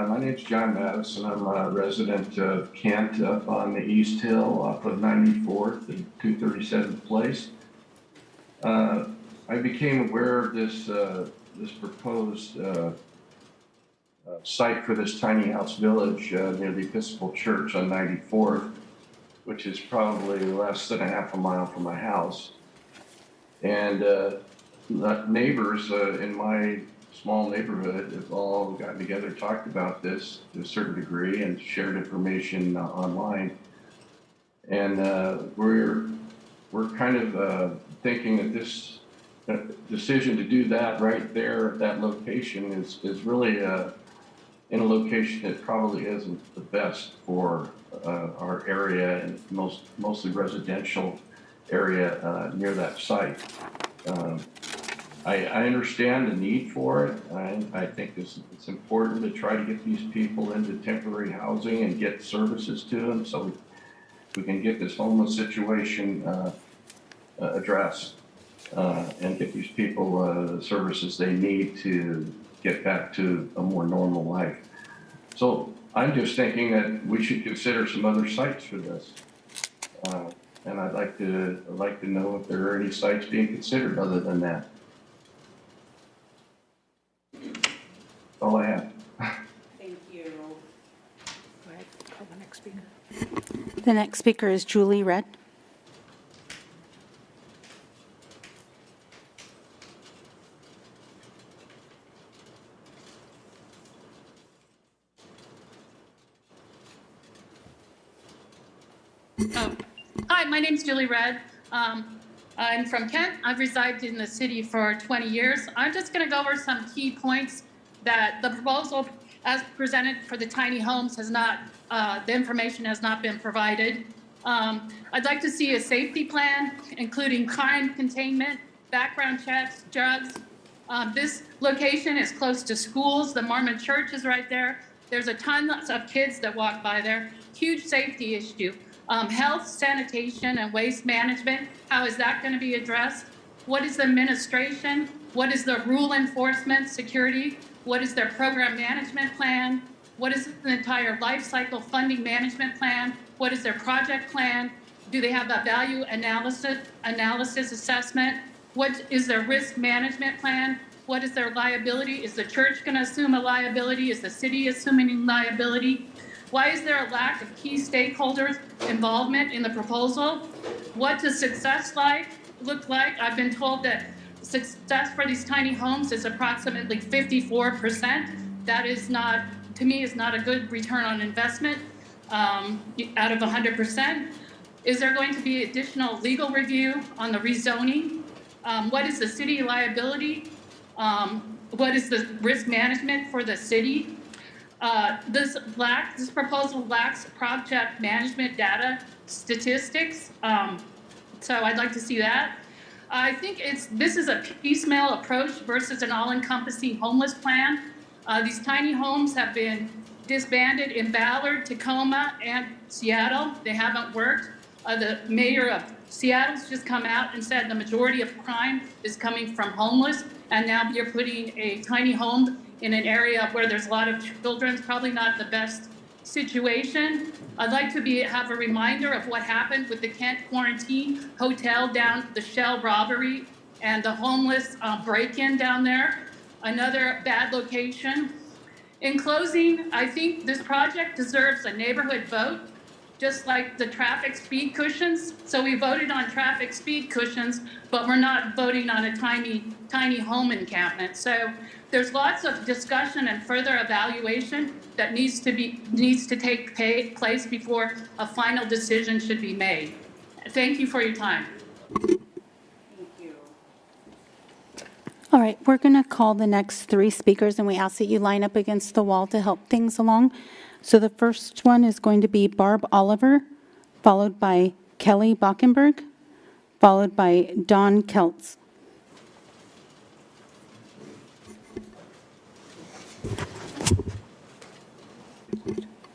My name's John Madison. I'm a resident of Kent up on the East Hill off of 94th and 237th Place. I became aware of this proposed site for this tiny house village near the Episcopal Church on 94th, which is probably less than a half a mile from my house. And neighbors in my small neighborhood have all gotten together, talked about this to a certain degree, and shared information online. And we're kind of thinking that this decision to do that right there at that location is really in a location that probably isn't the best for our area and mostly residential area near that site. I understand the need for it. I think it's important to try to get these people into temporary housing and get services to them so we can get this homeless situation addressed and get these people the services they need to get back to a more normal life. So I'm just thinking that we should consider some other sites for this. And I'd like to know if there are any sites being considered other than that. That's all I have. Thank you. Go ahead, call the next speaker. The next speaker is Julie Redd. Hi, my name's Julie Redd. I'm from Kent. I've resided in the city for 20 years. I'm just going to go over some key points that the proposal as presented for the tiny homes has not, the information has not been provided. I'd like to see a safety plan, including crime containment, background checks, drugs. This location is close to schools. The Mormon church is right there. There's a ton of kids that walk by there. Huge safety issue. Health, sanitation, and waste management, how is that going to be addressed? What is the administration? What is the rule enforcement, security? What is their program management plan? What is the entire life cycle funding management plan? What is their project plan? Do they have a value analysis assessment? What is their risk management plan? What is their liability? Is the church going to assume a liability? Is the city assuming liability? Why is there a lack of key stakeholders' involvement in the proposal? What does success look like? I've been told that success for these tiny homes is approximately 54%. That is not, to me, is not a good return on investment out of 100%. Is there going to be additional legal review on the rezoning? What is the city liability? What is the risk management for the city? This proposal lacks project management data statistics, so I'd like to see that. I think this is a piecemeal approach versus an all-encompassing homeless plan. These tiny homes have been disbanded in Ballard, Tacoma, and Seattle. They haven't worked. The mayor of Seattle's just come out and said the majority of crime is coming from homeless, and now you're putting a tiny home in an area where there's a lot of children. It's probably not the best situation. I'd like to have a reminder of what happened with the Kent Quarantine Hotel down the Shell robbery and the homeless break-in down there. Another bad location. In closing, I think this project deserves a neighborhood vote, just like the traffic speed cushions. So we voted on traffic speed cushions, but we're not voting on a tiny home encampment. So there's lots of discussion and further evaluation that needs to take place before a final decision should be made. Thank you for your time. Thank you. All right, we're going to call the next three speakers, and we ask that you line up against the wall to help things along. So the first one is going to be Barb Oliver, followed by Kelly Bockenberg, followed by Don Keltz.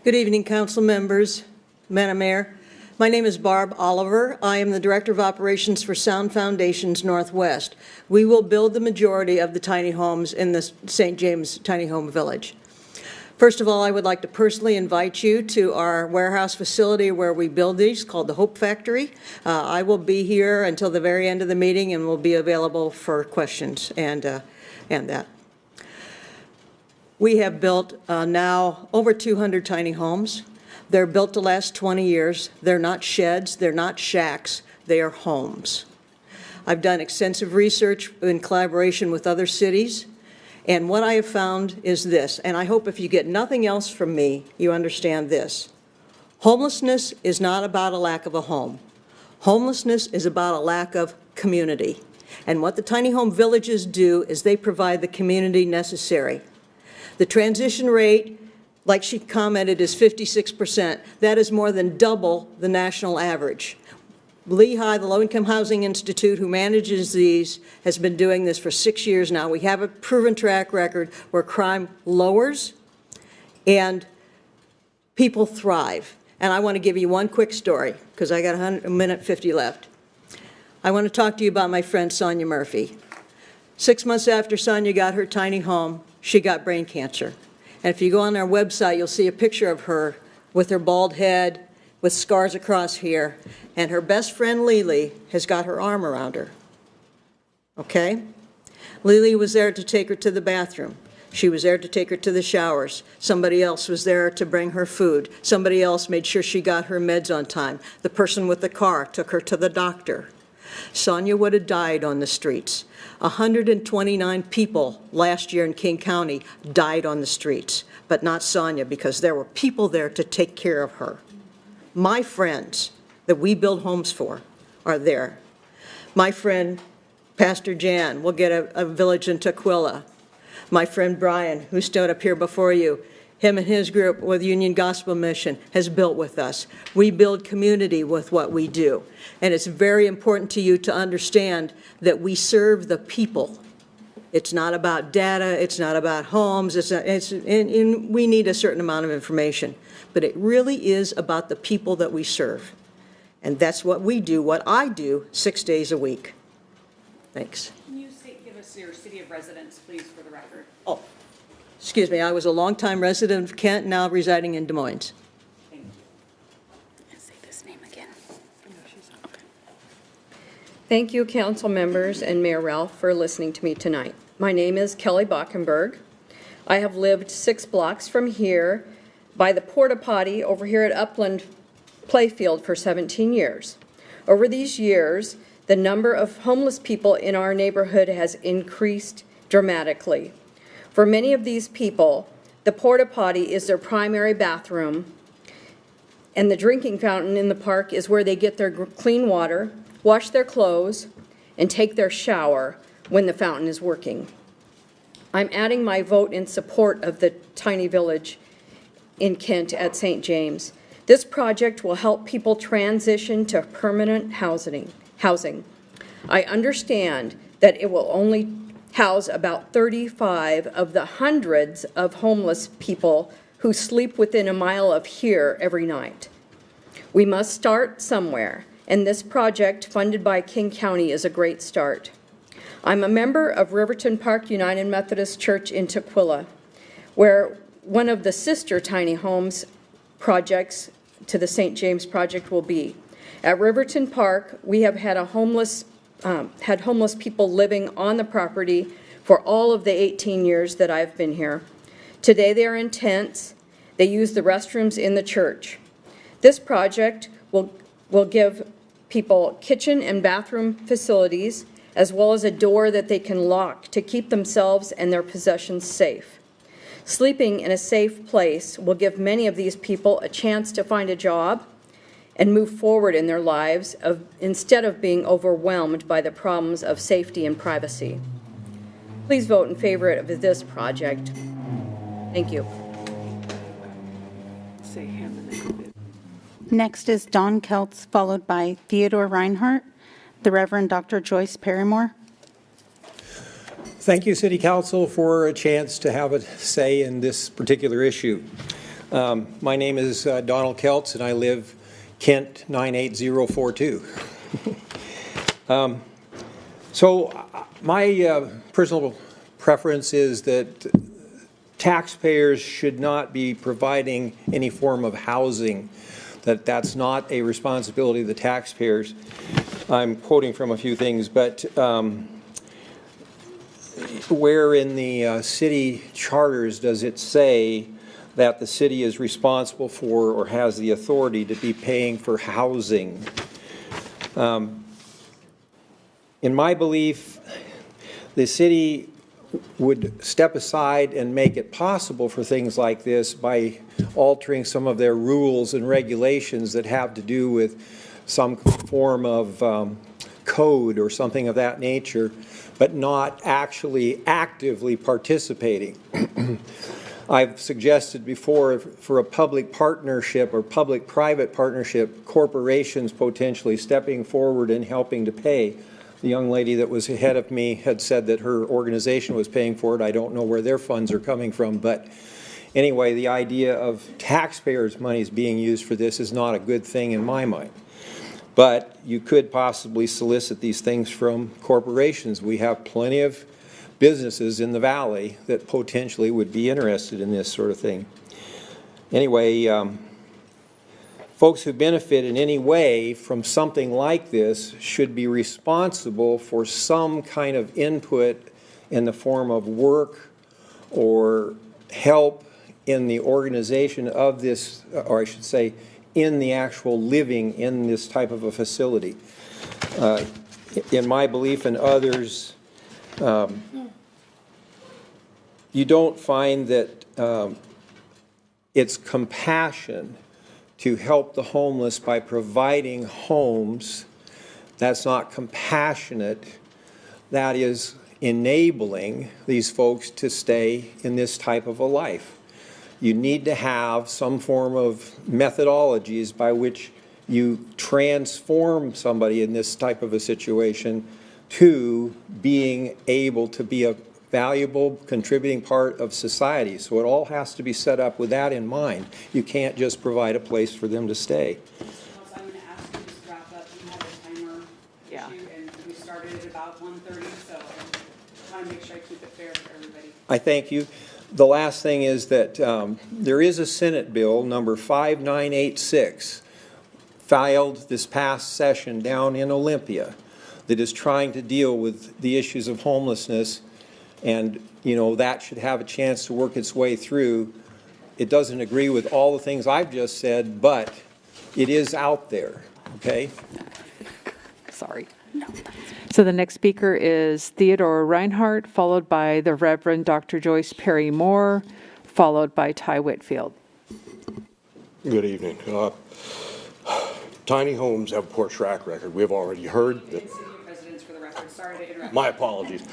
Good evening, council members, Madam Mayor. My name is Barb Oliver. I am the Director of Operations for Sound Foundations Northwest. We will build the majority of the tiny homes in the St. James Tiny Home Village. First of all, I would like to personally invite you to our warehouse facility where we build these, called the Hope Factory. I will be here until the very end of the meeting and will be available for questions and that. We have built now over 200 tiny homes. They're built to last 20 years. They're not sheds, they're not shacks, they are homes. I've done extensive research in collaboration with other cities, And what I have found is this, and I hope if you get nothing else from me, you understand this. Homelessness is not about a lack of a home. Homelessness is about a lack of community. And what the tiny home villages do is they provide the community necessary. The transition rate, like she commented, is 56%. That is more than double the national average. Lehigh, the Low Income Housing Institute, who manages these, has been doing this for 6 years now. We have a proven track record where crime lowers and people thrive. And I want to give you one quick story, because I got a minute 50 left. I want to talk to you about my friend Sonya Murphy. 6 months after Sonya got her tiny home, she got brain cancer. And if you go on our website, you'll see a picture of her with her bald head, with scars across here, and her best friend Lily has got her arm around her. Okay? Lily was there to take her to the bathroom. She was there to take her to the showers. Somebody else was there to bring her food. Somebody else made sure she got her meds on time. The person with the car took her to the doctor. Sonya would have died on the streets. 129 people last year in King County died on the streets, but not Sonya, because there were people there to take care of her. My friends that we build homes for are there. My friend, Pastor Jan, will get a village in Tukwila. My friend Brian, who stood up here before you, him and his group with Union Gospel Mission has built with us. We build community with what we do. And it's very important to you to understand that we serve the people. It's not about data, it's not about homes, and we need a certain amount of information. But it really is about the people that we serve. And that's what we do, what I do, 6 days a week. Thanks. Can you give us your city of residence, please, for the record? Oh, excuse me, I was a longtime resident of Kent, now residing in Des Moines. Thank you. Say this name again. Okay. Thank you, council members and Mayor Ralph, for listening to me tonight. My name is Kelly Bockenberg. I have lived 6 blocks from here by the porta potty over here at Upland Playfield for 17 years. Over these years, the number of homeless people in our neighborhood has increased dramatically. For many of these people, the porta potty is their primary bathroom, and the drinking fountain in the park is where they get their clean water, wash their clothes, and take their shower when the fountain is working. I'm adding my vote in support of the tiny village in Kent at St. James. This project will help people transition to permanent housing. I understand that it will only house about 35 of the hundreds of homeless people who sleep within a mile of here every night. We must start somewhere, and this project funded by King County is a great start. I'm a member of Riverton Park United Methodist Church in Tukwila, where one of the sister tiny homes projects to the St. James project will be. At Riverton Park, we have had homeless people living on the property for all of the 18 years that I've been here. Today they are in tents. They use the restrooms in the church. This project will give people kitchen and bathroom facilities, as well as a door that they can lock to keep themselves and their possessions safe. Sleeping in a safe place will give many of these people a chance to find a job and move forward in their lives instead of being overwhelmed by the problems of safety and privacy. Please vote in favor of this project. Thank you. Next is Don Keltz, followed by Theodore Reinhardt, the Reverend Dr. Joyce Parrymore. Thank you, City Council, for a chance to have a say in this particular issue. My name is Donald Keltz, and I live Kent 98042. So my personal preference is that taxpayers should not be providing any form of housing, that's not a responsibility of the taxpayers. I'm quoting from a few things, but where in the city charters does it say that the city is responsible for or has the authority to be paying for housing? In my belief, the city would step aside and make it possible for things like this by altering some of their rules and regulations that have to do with some form of code or something of that nature, but not actually actively participating. I've suggested before for a public partnership or public-private partnership, corporations potentially stepping forward and helping to pay. The young lady that was ahead of me had said that her organization was paying for it. I don't know where their funds are coming from, but anyway, the idea of taxpayers' monies being used for this is not a good thing in my mind. But you could possibly solicit these things from corporations. We have plenty of businesses in the valley that potentially would be interested in this sort of thing. Anyway, folks who benefit in any way from something like this should be responsible for some kind of input in the form of work or help in the organization of this, or I should say, in the actual living in this type of a facility. In my belief and others, you don't find that it's compassion to help the homeless by providing homes. That's not compassionate. That is enabling these folks to stay in this type of a life. You need to have some form of methodologies by which you transform somebody in this type of a situation to being able to be a valuable, contributing part of society. So it all has to be set up with that in mind. You can't just provide a place for them to stay. I'm going to ask you to wrap up. You have a timer issue, and we started at about 1:30, so I want to make sure I keep it fair for everybody. I thank you. The last thing is that there is a Senate bill, number 5986, filed this past session down in Olympia, that is trying to deal with the issues of homelessness. And, you know, that should have a chance to work its way through. It doesn't agree with all the things I've just said, but it is out there, okay? Sorry. So the next speaker is Theodore Reinhardt, followed by the Reverend Dr. Joyce Perry Moore, followed by Ty Whitfield. Good evening. Tiny homes have a poor track record. We have already heard that. For the record, sorry to interrupt. My apologies.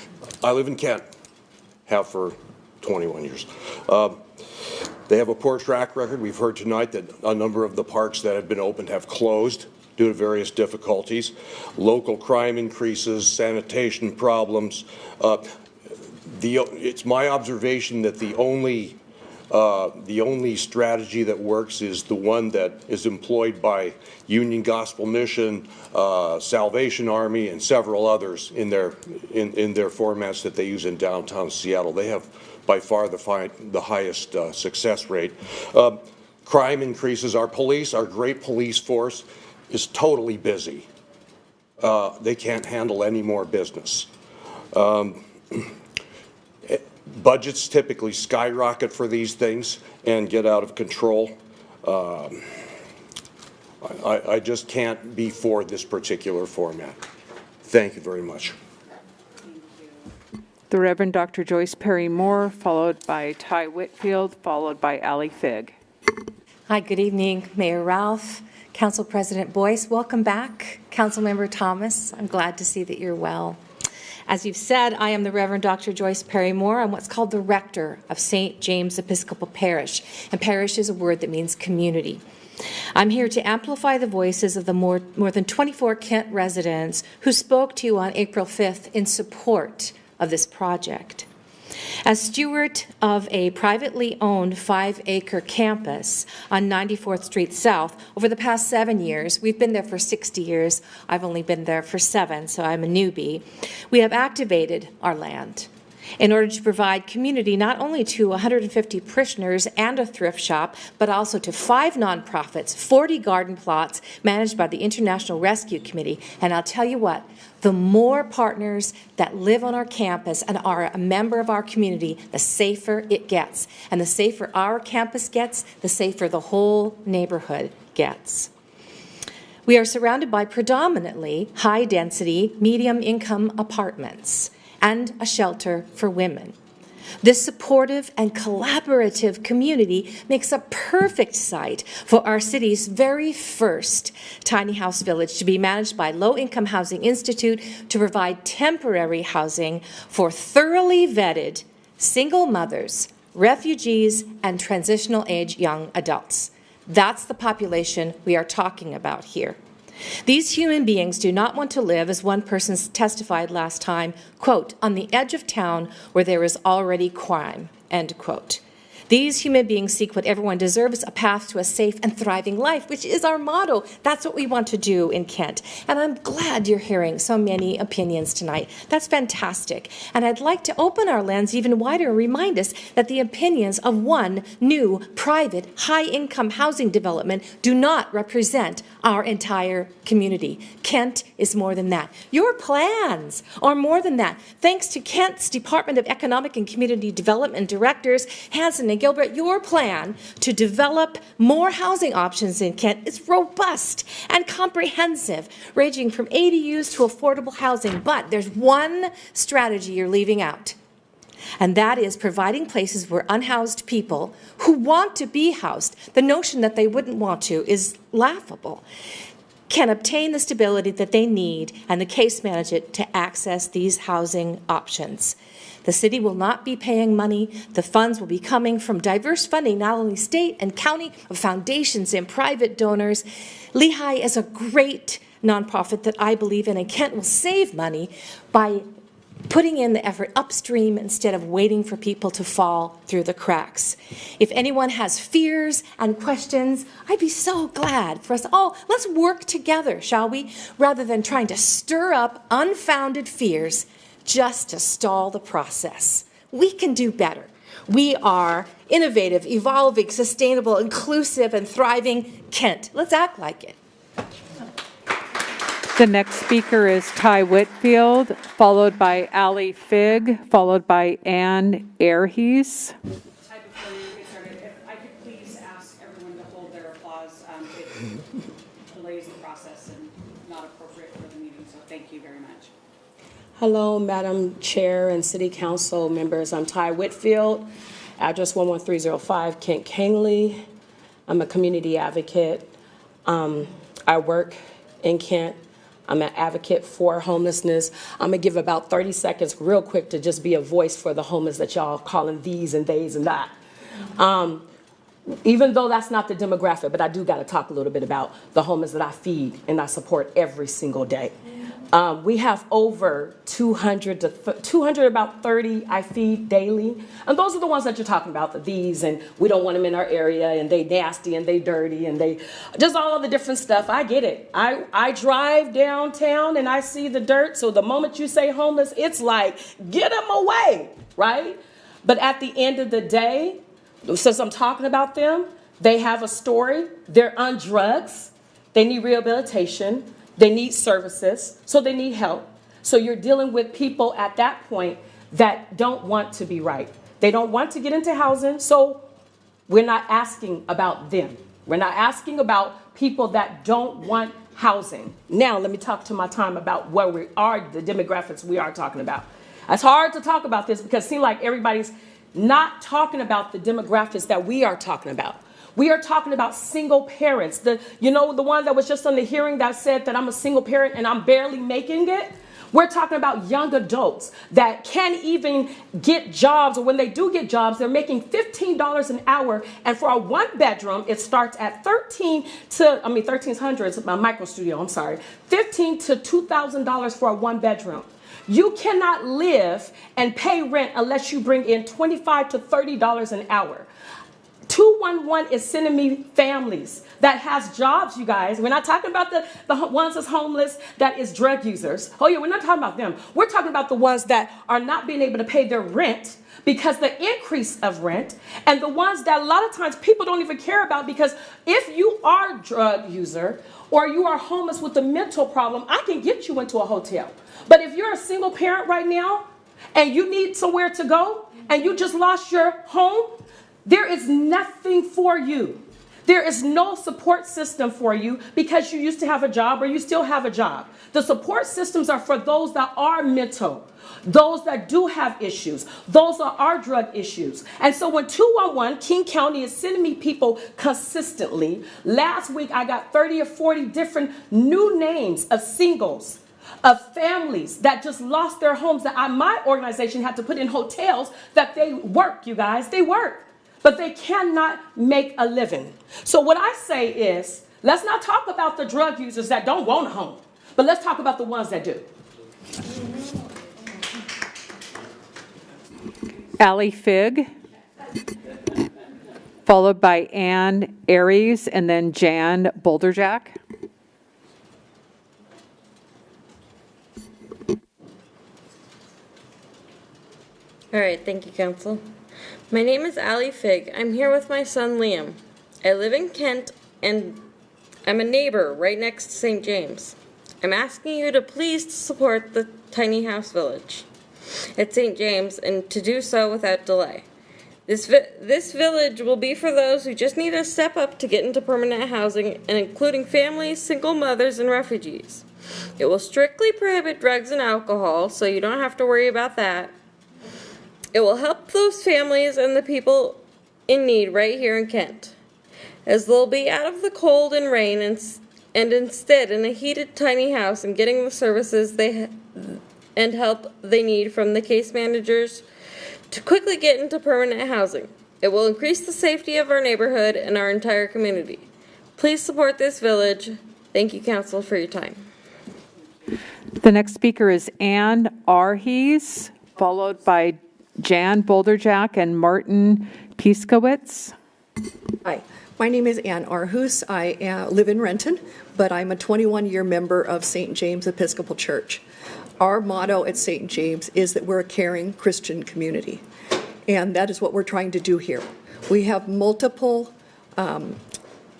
I live in Kent, have for 21 years. They have a poor track record. We've heard tonight that a number of the parks that have been opened have closed due to various difficulties. Local crime increases, sanitation problems. It's my observation that the only strategy that works is the one that is employed by Union Gospel Mission, Salvation Army, and several others in their formats that they use in downtown Seattle. They have by far the highest success rate. Crime increases. Our police, our great police force, is totally busy. They can't handle any more business. Budgets typically skyrocket for these things and get out of control. I just can't be for this particular format. Thank you very much. The Reverend Dr. Joyce Perry Moore, followed by Ty Whitfield, followed by Allie Figg. Hi, good evening, Mayor Ralph, Council President Boyce. Welcome back, Councilmember Thomas. I'm glad to see that you're well. As you've said, I am the Reverend Dr. Joyce Perry Moore. I'm what's called the Rector of St. James Episcopal Parish, and parish is a word that means community. I'm here to amplify the voices of the more than 24 Kent residents who spoke to you on April 5th in support of this project. As steward of a privately owned 5-acre campus on 94th Street South, over the past 7 years, we've been there for 60 years, I've only been there for 7, so I'm a newbie, we have activated our land in order to provide community not only to 150 parishioners and a thrift shop, but also to 5 nonprofits, 40 garden plots managed by the International Rescue Committee. And I'll tell you what, the more partners that live on our campus and are a member of our community, the safer it gets. And the safer our campus gets, the safer the whole neighborhood gets. We are surrounded by predominantly high-density, medium-income apartments. and a shelter for women. This supportive and collaborative community makes a perfect site for our city's very first tiny house village to be managed by Low Income Housing Institute to provide temporary housing for thoroughly vetted single mothers, refugees, and transitional age young adults. That's the population we are talking about here. These human beings do not want to live, as one person testified last time, quote, on the edge of town where there is already crime, end quote. These human beings seek what everyone deserves, a path to a safe and thriving life, which is our motto. That's what we want to do in Kent. And I'm glad you're hearing so many opinions tonight. That's fantastic. And I'd like to open our lens even wider and remind us that the opinions of one new, private, high-income housing development do not represent our entire community. Kent is more than that. Your plans are more than that. Thanks to Kent's Department of Economic and Community Development directors, Hanson and Gilbert, your plan to develop more housing options in Kent is robust and comprehensive, ranging from ADUs to affordable housing. But there's one strategy you're leaving out, and that is providing places where unhoused people who want to be housed, the notion that they wouldn't want to is laughable, can obtain the stability that they need and the case management to access these housing options. The city will not be paying money. The funds will be coming from diverse funding, not only state and county, but foundations and private donors. Lehigh is a great nonprofit that I believe in, and Kent will save money by putting in the effort upstream instead of waiting for people to fall through the cracks. If anyone has fears and questions, I'd be so glad for us all. Let's work together, shall we? Rather than trying to stir up unfounded fears just to stall the process. We can do better. We are innovative, evolving, sustainable, inclusive, and thriving Kent. Let's act like it. The next speaker is Ty Whitfield, followed by Allie Figg, followed by Ann Airhees. Before you get started, if I could please ask everyone to hold their applause. It delays the process and not appropriate for the meeting, so thank you very much. Hello, Madam Chair and City Council members. I'm Ty Whitfield, address 11305 Kent Kangley. I'm a community advocate. I work in Kent. I'm an advocate for homelessness. I'm gonna give about 30 seconds real quick to just be a voice for the homeless that y'all calling these and theys and that. Even though that's not the demographic, but I do gotta talk a little bit about the homeless that I feed and I support every single day. We have over 200 about 30 I feed daily. And those are the ones that you're talking about, the these, and we don't want them in our area, and they nasty, and they dirty, and they just all of the different stuff. I get it. I drive downtown, and I see the dirt, so the moment you say homeless, it's like, get them away, right? But at the end of the day, since I'm talking about them, they have a story. They're on drugs. They need rehabilitation. They need services, so they need help. So you're dealing with people at that point that don't want to be right. They don't want to get into housing, so we're not asking about them. We're not asking about people that don't want housing. Now, let me talk to my time about where we are, the demographics we are talking about. It's hard to talk about this because it seems like everybody's not talking about the demographics that we are talking about. We are talking about single parents. The one that was just on the hearing that said that I'm a single parent and I'm barely making it. We're talking about young adults that can't even get jobs, or when they do get jobs, they're making $15 an hour. And for a one bedroom, it starts at $1,300, it's my micro studio, I'm sorry, $1,500 to $2,000 for a one bedroom. You cannot live and pay rent unless you bring in $25 to $30 an hour. 211 is sending me families that has jobs, you guys. We're not talking about the ones that's homeless, that is drug users. Oh yeah, we're not talking about them. We're talking about the ones that are not being able to pay their rent because the increase of rent, and the ones that a lot of times people don't even care about, because if you are a drug user or you are homeless with a mental problem, I can get you into a hotel. But if you're a single parent right now and you need somewhere to go and you just lost your home, there is nothing for you. There is no support system for you because you used to have a job or you still have a job. The support systems are for those that are mental, those that do have issues, those that are drug issues. And so when 211, King County is sending me people consistently, last week I got 30 or 40 different new names of singles, of families that just lost their homes that my organization had to put in hotels that they work, you guys, they work. But they cannot make a living. So what I say is, let's not talk about the drug users that don't want a home, but let's talk about the ones that do. Allie Fig, followed by Ann Aries, and then Jan Boulderjack. All right, thank you, Council. My name is Allie Fig. I'm here with my son, Liam. I live in Kent, and I'm a neighbor right next to St. James. I'm asking you to please support the tiny house village at St. James, and to do so without delay. This village will be for those who just need a step up to get into permanent housing, and including families, single mothers, and refugees. It will strictly prohibit drugs and alcohol, so you don't have to worry about that. It will help those families and the people in need right here in Kent, as they'll be out of the cold and rain and instead in a heated tiny house and getting the services and help they need from the case managers to quickly get into permanent housing. It will increase the safety of our neighborhood and our entire community. Please support this village. Thank you, Council, for your time. The next speaker is Ann Arhes, followed by Jan Boulderjack and Martin Piskowitz. Hi, my name is Ann Arhus. I live in Renton, but I'm a 21-year member of St. James Episcopal Church. Our motto at St. James is that we're a caring Christian community, and that is what we're trying to do here. We have multiple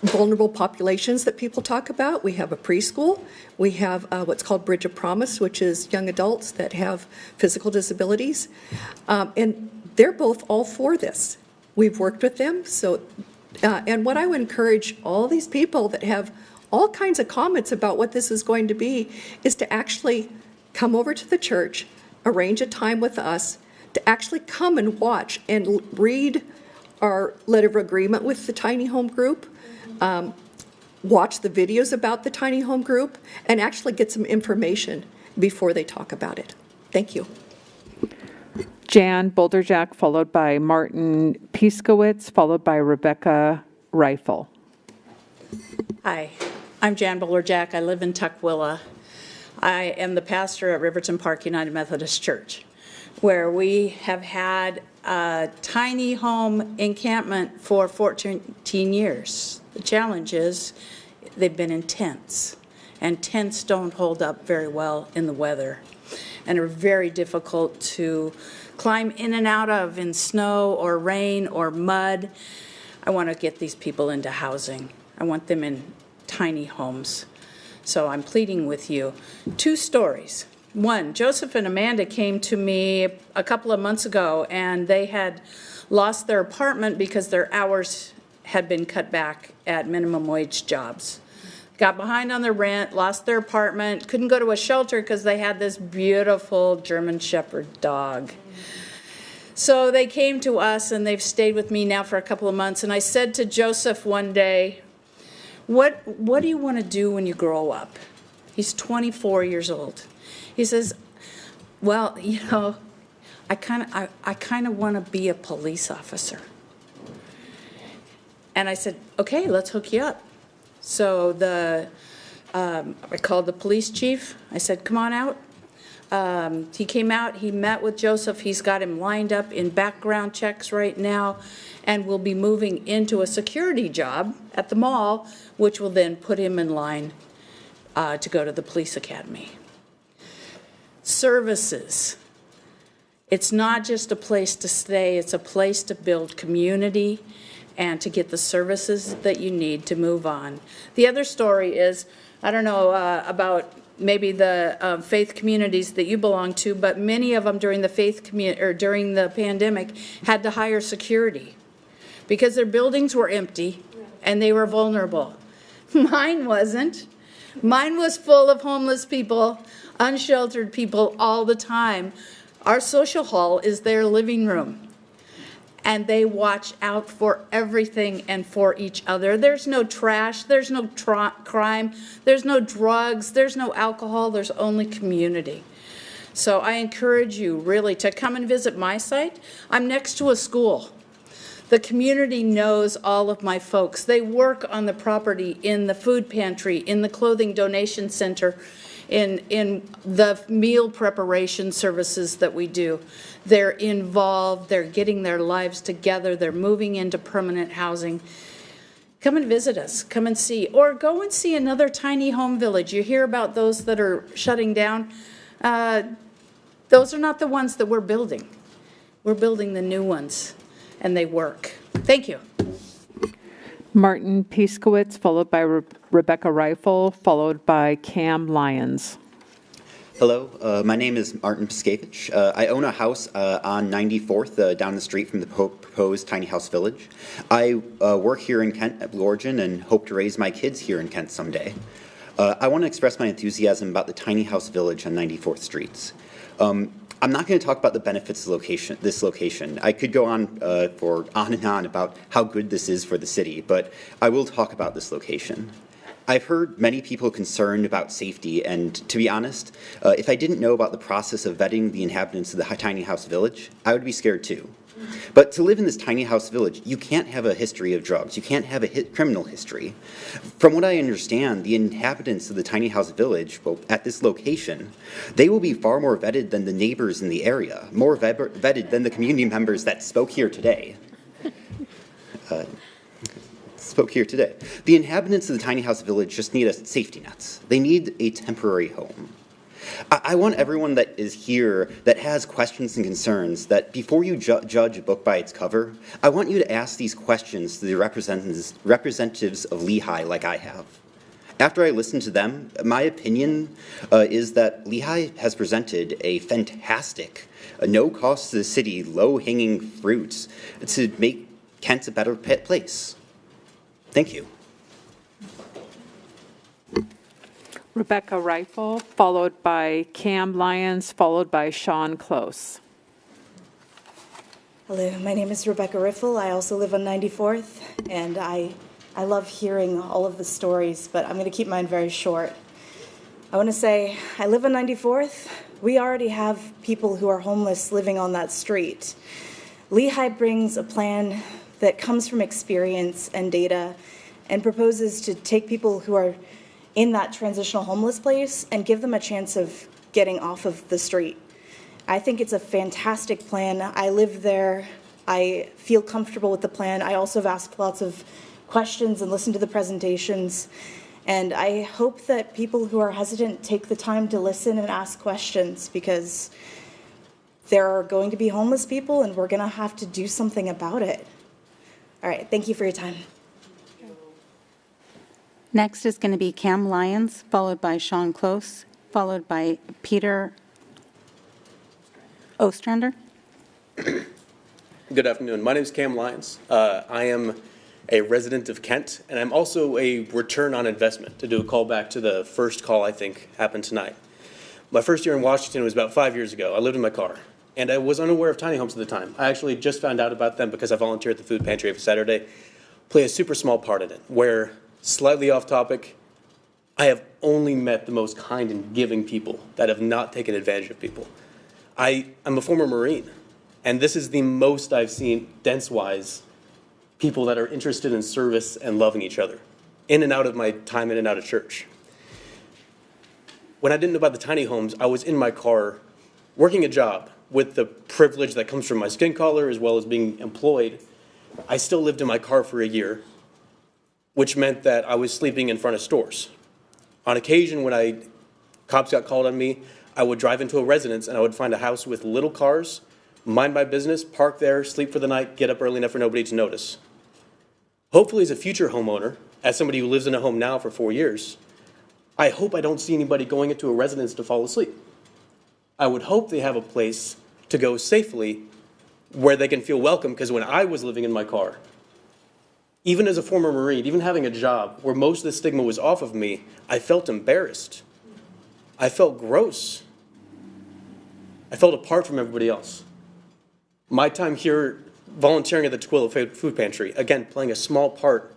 vulnerable populations that people talk about. We have a preschool. We have what's called Bridge of Promise, which is young adults that have physical disabilities. And they're both all for this. We've worked with them. And what I would encourage all these people that have all kinds of comments about what this is going to be is to actually come over to the church, arrange a time with us, to actually come and watch and read our letter of agreement with the tiny home group, watch the videos about the tiny home group, and actually get some information before they talk about it. Thank you. Jan Boulderjack, followed by Martin Piskowitz, followed by Rebecca Rifle. Hi, I'm Jan Boulderjack. I live in Tukwila. I am the pastor at Riverton Park United Methodist Church, where we have had a tiny home encampment for 14 years. The challenge is they've been in tents, and tents don't hold up very well in the weather and are very difficult to climb in and out of in snow or rain or mud. I want to get these people into housing. I want them in tiny homes. So I'm pleading with you. 2 stories. One, Joseph and Amanda came to me a couple of months ago, and they had lost their apartment because their hours had been cut back at minimum wage jobs. Got behind on their rent, lost their apartment, couldn't go to a shelter because they had this beautiful German Shepherd dog. So they came to us, and they've stayed with me now for a couple of months. And I said to Joseph one day, what do you want to do when you grow up? He's 24 years old. He says, well, you know, I kind of want to be a police officer. And I said, okay, let's hook you up. So I called the police chief. I said, come on out. He came out, he met with Joseph. He's got him lined up in background checks right now, and will be moving into a security job at the mall, which will then put him in line to go to the police academy. Services. It's not just a place to stay, it's a place to build community and to get the services that you need to move on. The other story is, I don't know about maybe the faith communities that you belong to, but many of them during the during the pandemic had to hire security because their buildings were empty and they were vulnerable. Mine wasn't. Mine was full of homeless people, unsheltered people all the time. Our social hall is their living room. And they watch out for everything and for each other. There's no trash, there's no crime, there's no drugs, there's no alcohol, there's only community. So I encourage you really to come and visit my site. I'm next to a school. The community knows all of my folks. They work on the property, in the food pantry, in the clothing donation center, in the meal preparation services that we do. They're involved, they're getting their lives together, they're moving into permanent housing. Come and visit us, come and see, or go and see another tiny home village. You hear about those that are shutting down. Those are not the ones that we're building. We're building the new ones, and they work. Thank you. Martin Pieskowitz, followed by Rebecca Rifle, followed by Cam Lyons. Hello, my name is Martin Pieskowitz. I own a house on 94th down the street from the proposed tiny house village. I work here in Kent at Blue Origin and hope to raise my kids here in Kent someday. I want to express my enthusiasm about the tiny house village on 94th Street. I'm not going to talk about the benefits of this location. I could go on and on about how good this is for the city, but I will talk about this location. I've heard many people concerned about safety, and to be honest, if I didn't know about the process of vetting the inhabitants of the tiny house village, I would be scared too. But to live in this tiny house village, you can't have a history of drugs. You can't have a criminal history. From what I understand, the inhabitants of the tiny house village, well, at this location, they will be far more vetted than the neighbors in the area, more vetted than the community members that spoke here today. The inhabitants of the tiny house village just need a safety net. They need a temporary home. I want everyone that is here that has questions and concerns that before you judge a book by its cover, I want you to ask these questions to the representatives of Lehigh like I have. After I listen to them, my opinion is that Lehigh has presented a fantastic, no cost to the city, low-hanging fruit to make Kent a better place. Thank you. Rebecca Rifle, followed by Cam Lyons, followed by Sean Close. Hello, my name is Rebecca Riffle. I also live on 94th, and I love hearing all of the stories, but I'm going to keep mine very short. I want to say, I live on 94th. We already have people who are homeless living on that street. Lehigh brings a plan that comes from experience and data and proposes to take people who are in that transitional homeless place and give them a chance of getting off of the street. I think it's a fantastic plan. I live there. I feel comfortable with the plan. I also have asked lots of questions and listened to the presentations. And I hope that people who are hesitant take the time to listen and ask questions, because there are going to be homeless people and we're going to have to do something about it. All right, thank you for your time. Next is going to be Cam Lyons, followed by Sean Close, followed by Peter Ostrander. Good afternoon. My name is Cam Lyons. I am a resident of Kent, and I'm also a return on investment, to do a callback to the first call I think happened tonight. My first year in Washington was about 5 years ago. I lived in my car, and I was unaware of tiny homes at the time. I actually just found out about them because I volunteer at the food pantry every Saturday, play a super small part in it, where, slightly off topic, I have only met the most kind and giving people that have not taken advantage of people. I'm a former Marine, and this is the most I've seen, dense-wise, people that are interested in service and loving each other, in and out of my time in and out of church. When I didn't know about the tiny homes, I was in my car working a job with the privilege that comes from my skin color as well as being employed. I still lived in my car for a year, which meant that I was sleeping in front of stores. On occasion, when cops got called on me, I would drive into a residence and I would find a house with little cars, mind my business, park there, sleep for the night, get up early enough for nobody to notice. Hopefully, as a future homeowner, as somebody who lives in a home now for 4 years, I hope I don't see anybody going into a residence to fall asleep. I would hope they have a place to go safely where they can feel welcome, because when I was living in my car, Even as a former Marine, even having a job where most of the stigma was off of me, I felt embarrassed. I felt gross. I felt apart from everybody else. My time here volunteering at the Tukwila Food Pantry, again, playing a small part,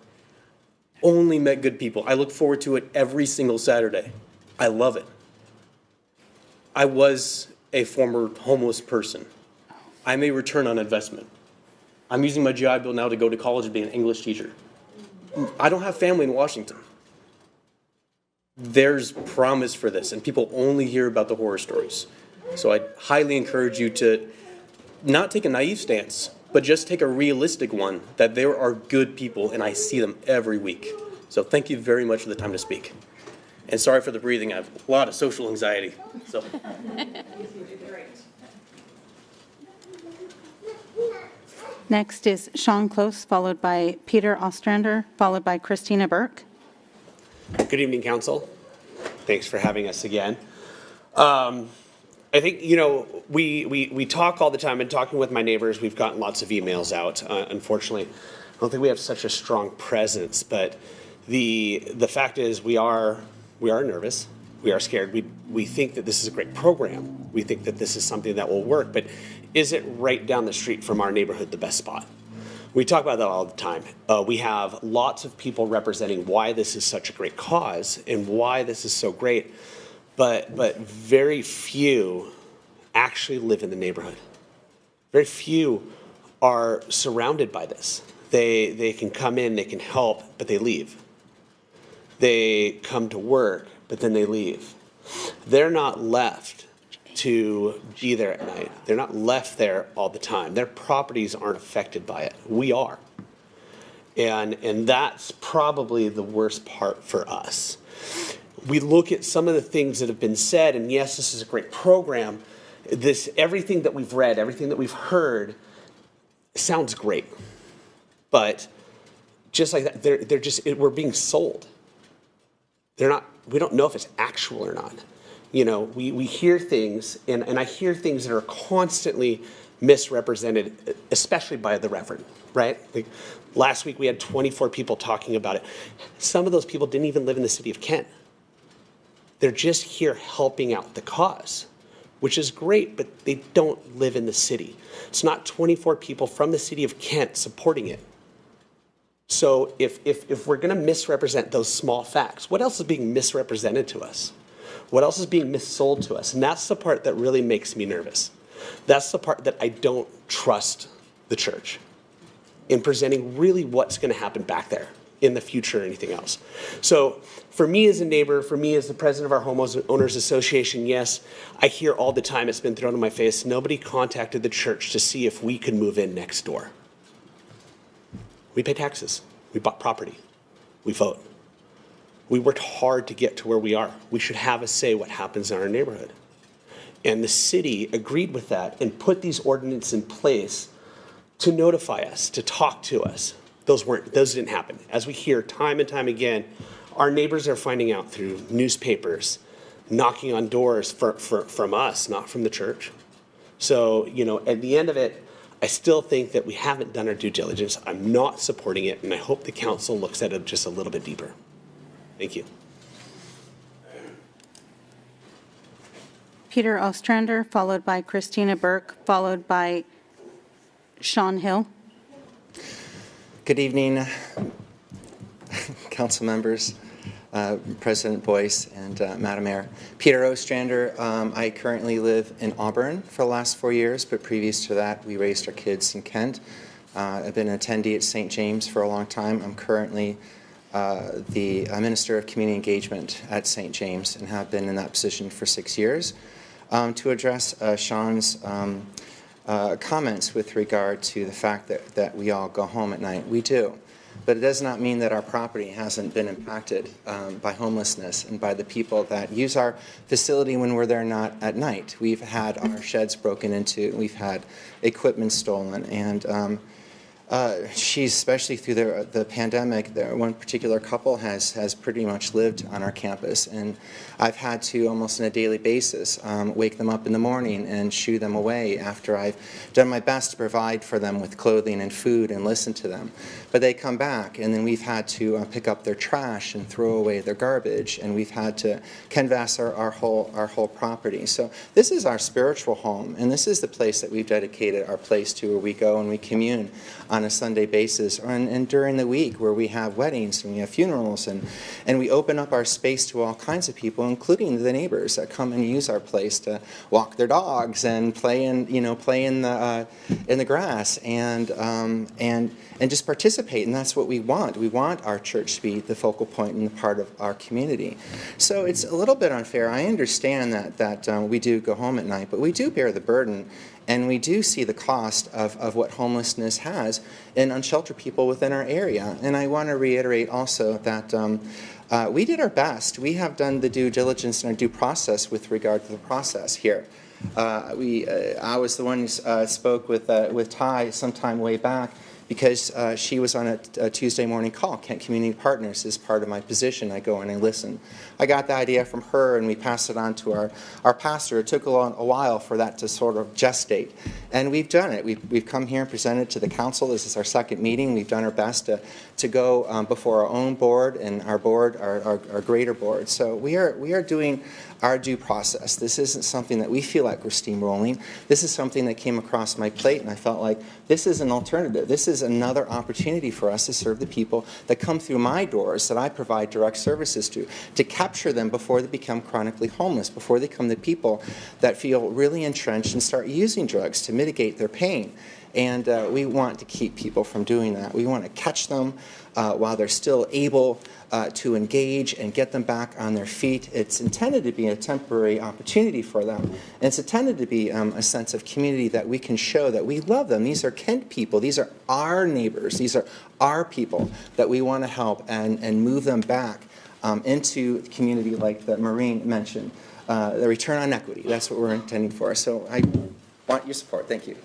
only met good people. I look forward to it every single Saturday. I love it. I was a former homeless person. I'm a return on investment. I'm using my GI Bill now to go to college and be an English teacher. I don't have family in Washington. There's promise for this, and people only hear about the horror stories. So I highly encourage you to not take a naive stance, but just take a realistic one, that there are good people, and I see them every week. So thank you very much for the time to speak. And sorry for the breathing. I have a lot of social anxiety. So. Next is Sean Close, followed by Peter Ostrander, followed by Christina Burke. Good evening, Council. Thanks for having us again. I think, we talk all the time, and talking with my neighbors, we've gotten lots of emails out. Unfortunately, I don't think we have such a strong presence, but the fact is we are nervous. We are scared. We think that this is a great program. We think that this is something that will work, but is it right down the street from our neighborhood the best spot? We talk about that all the time. We have lots of people representing why this is such a great cause and why this is so great, but very few actually live in the neighborhood. Very few are surrounded by this. They can come in, they can help, but they leave. They come to work, but then they leave. They're not left to be there at night. They're not left there all the time. Their properties aren't affected by it. We are. And that's probably the worst part for us. We look at some of the things that have been said, and yes, this is a great program. Everything that we've read, everything that we've heard sounds great. But just like that, we're being sold. We don't know if it's actual or not. We hear things, and I hear things that are constantly misrepresented, especially by the Reverend, right? Like last week we had 24 people talking about it. Some of those people didn't even live in the city of Kent. They're just here helping out the cause, which is great, but they don't live in the city. It's not 24 people from the city of Kent supporting it. So if we're going to misrepresent those small facts, what else is being misrepresented to us? What else is being missold to us? And that's the part that really makes me nervous. That's the part that I don't trust the church in presenting really what's going to happen back there in the future or anything else. So for me as a neighbor, for me as the president of our homeowners association, yes, I hear all the time, it's been thrown in my face, nobody contacted the church to see if we could move in next door. We pay taxes. We bought property. We vote. We worked hard to get to where we are. We should have a say what happens in our neighborhood. And the city agreed with that and put these ordinances in place to notify us, to talk to us. Those didn't happen. As we hear time and time again, our neighbors are finding out through newspapers, knocking on doors from us, not from the church. So, at the end of it, I still think that we haven't done our due diligence. I'm not supporting it, and I hope the council looks at it just a little bit deeper. Thank you. Peter Ostrander, followed by Christina Burke, followed by Sean Hill. Good evening, council members, President Boyce, and Madam Mayor. Peter Ostrander. I currently live in Auburn for the last 4 years, but previous to that, we raised our kids in Kent. I've been an attendee at St. James for a long time. I'm currently the Minister of Community Engagement at St. James and have been in that position for 6 years. To address Sean's comments with regard to the fact that we all go home at night, we do. But it does not mean that our property hasn't been impacted by homelessness and by the people that use our facility when we're there not at night. We've had our sheds broken into, we've had equipment stolen, and She's, especially through the pandemic, one particular couple has pretty much lived on our campus, and I've had to, almost on a daily basis, wake them up in the morning and shoo them away after I've done my best to provide for them with clothing and food and listen to them. But they come back, and then we've had to pick up their trash and throw away their garbage, and we've had to canvass our whole property. So this is our spiritual home, and this is the place that we've dedicated our place to, where we go and we commune on a Sunday basis, and during the week where we have weddings and we have funerals, and we open up our space to all kinds of people, including the neighbors that come and use our place to walk their dogs and play in the grass and just participate. And that's what we want. We want our church to be the focal point and the part of our community. So it's a little bit unfair. I understand that we do go home at night, but we do bear the burden. And we do see the cost of what homelessness has in unsheltered people within our area. And I want to reiterate also that we did our best. We have done the due diligence and our due process with regard to the process here. I was the one who spoke with Ty sometime way back, because she was on a Tuesday morning call. Kent Community Partners is part of my position. I go in and listen. I got the idea from her, and we passed it on to our pastor. It took a while for that to sort of gestate. And we've done it. We've come here and presented to the council. This is our second meeting. We've done our best to go before our own board and our board, our greater board. So we are doing our due process. This isn't something that we feel like we're steamrolling. This is something that came across my plate, and I felt like this is an alternative. This is another opportunity for us to serve the people that come through my doors that I provide direct services to capture them before they become chronically homeless, before they become the people that feel really entrenched and start using drugs to mitigate their pain. And we want to keep people from doing that. We want to catch them while they're still able to engage and get them back on their feet. It's intended to be a temporary opportunity for them. And it's intended to be a sense of community that we can show that we love them. These are Kent people. These are our neighbors. These are our people that we want to help and move them back into the community, like that Maureen mentioned. The return on equity, that's what we're intending for. So I want your support. Thank you.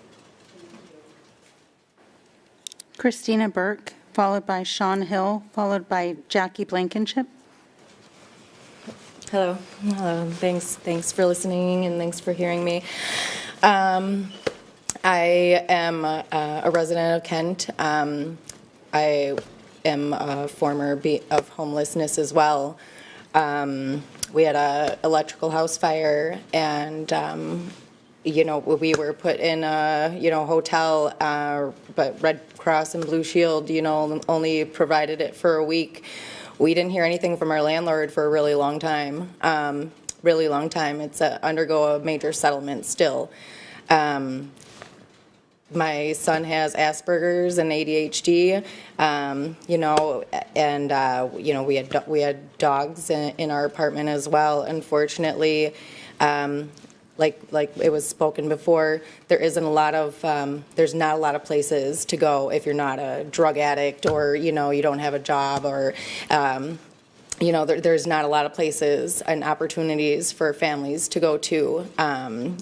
Christina Burke, followed by Sean Hill, followed by Jackie Blankenship. Hello. Thanks for listening, and thanks for hearing me. I am a resident of Kent. I am a former of homelessness as well. We had a electrical house fire, and we were put in a hotel, but Red Cross and Blue Shield only provided it for a week. We didn't hear anything from our landlord for a really long time. It's undergo a major settlement still. My son has Asperger's and ADHD, we had dogs in our apartment as well. Unfortunately, like it was spoken before, there's not a lot of places to go if you're not a drug addict, or you don't have a job, or there's not a lot of places and opportunities for families to go to,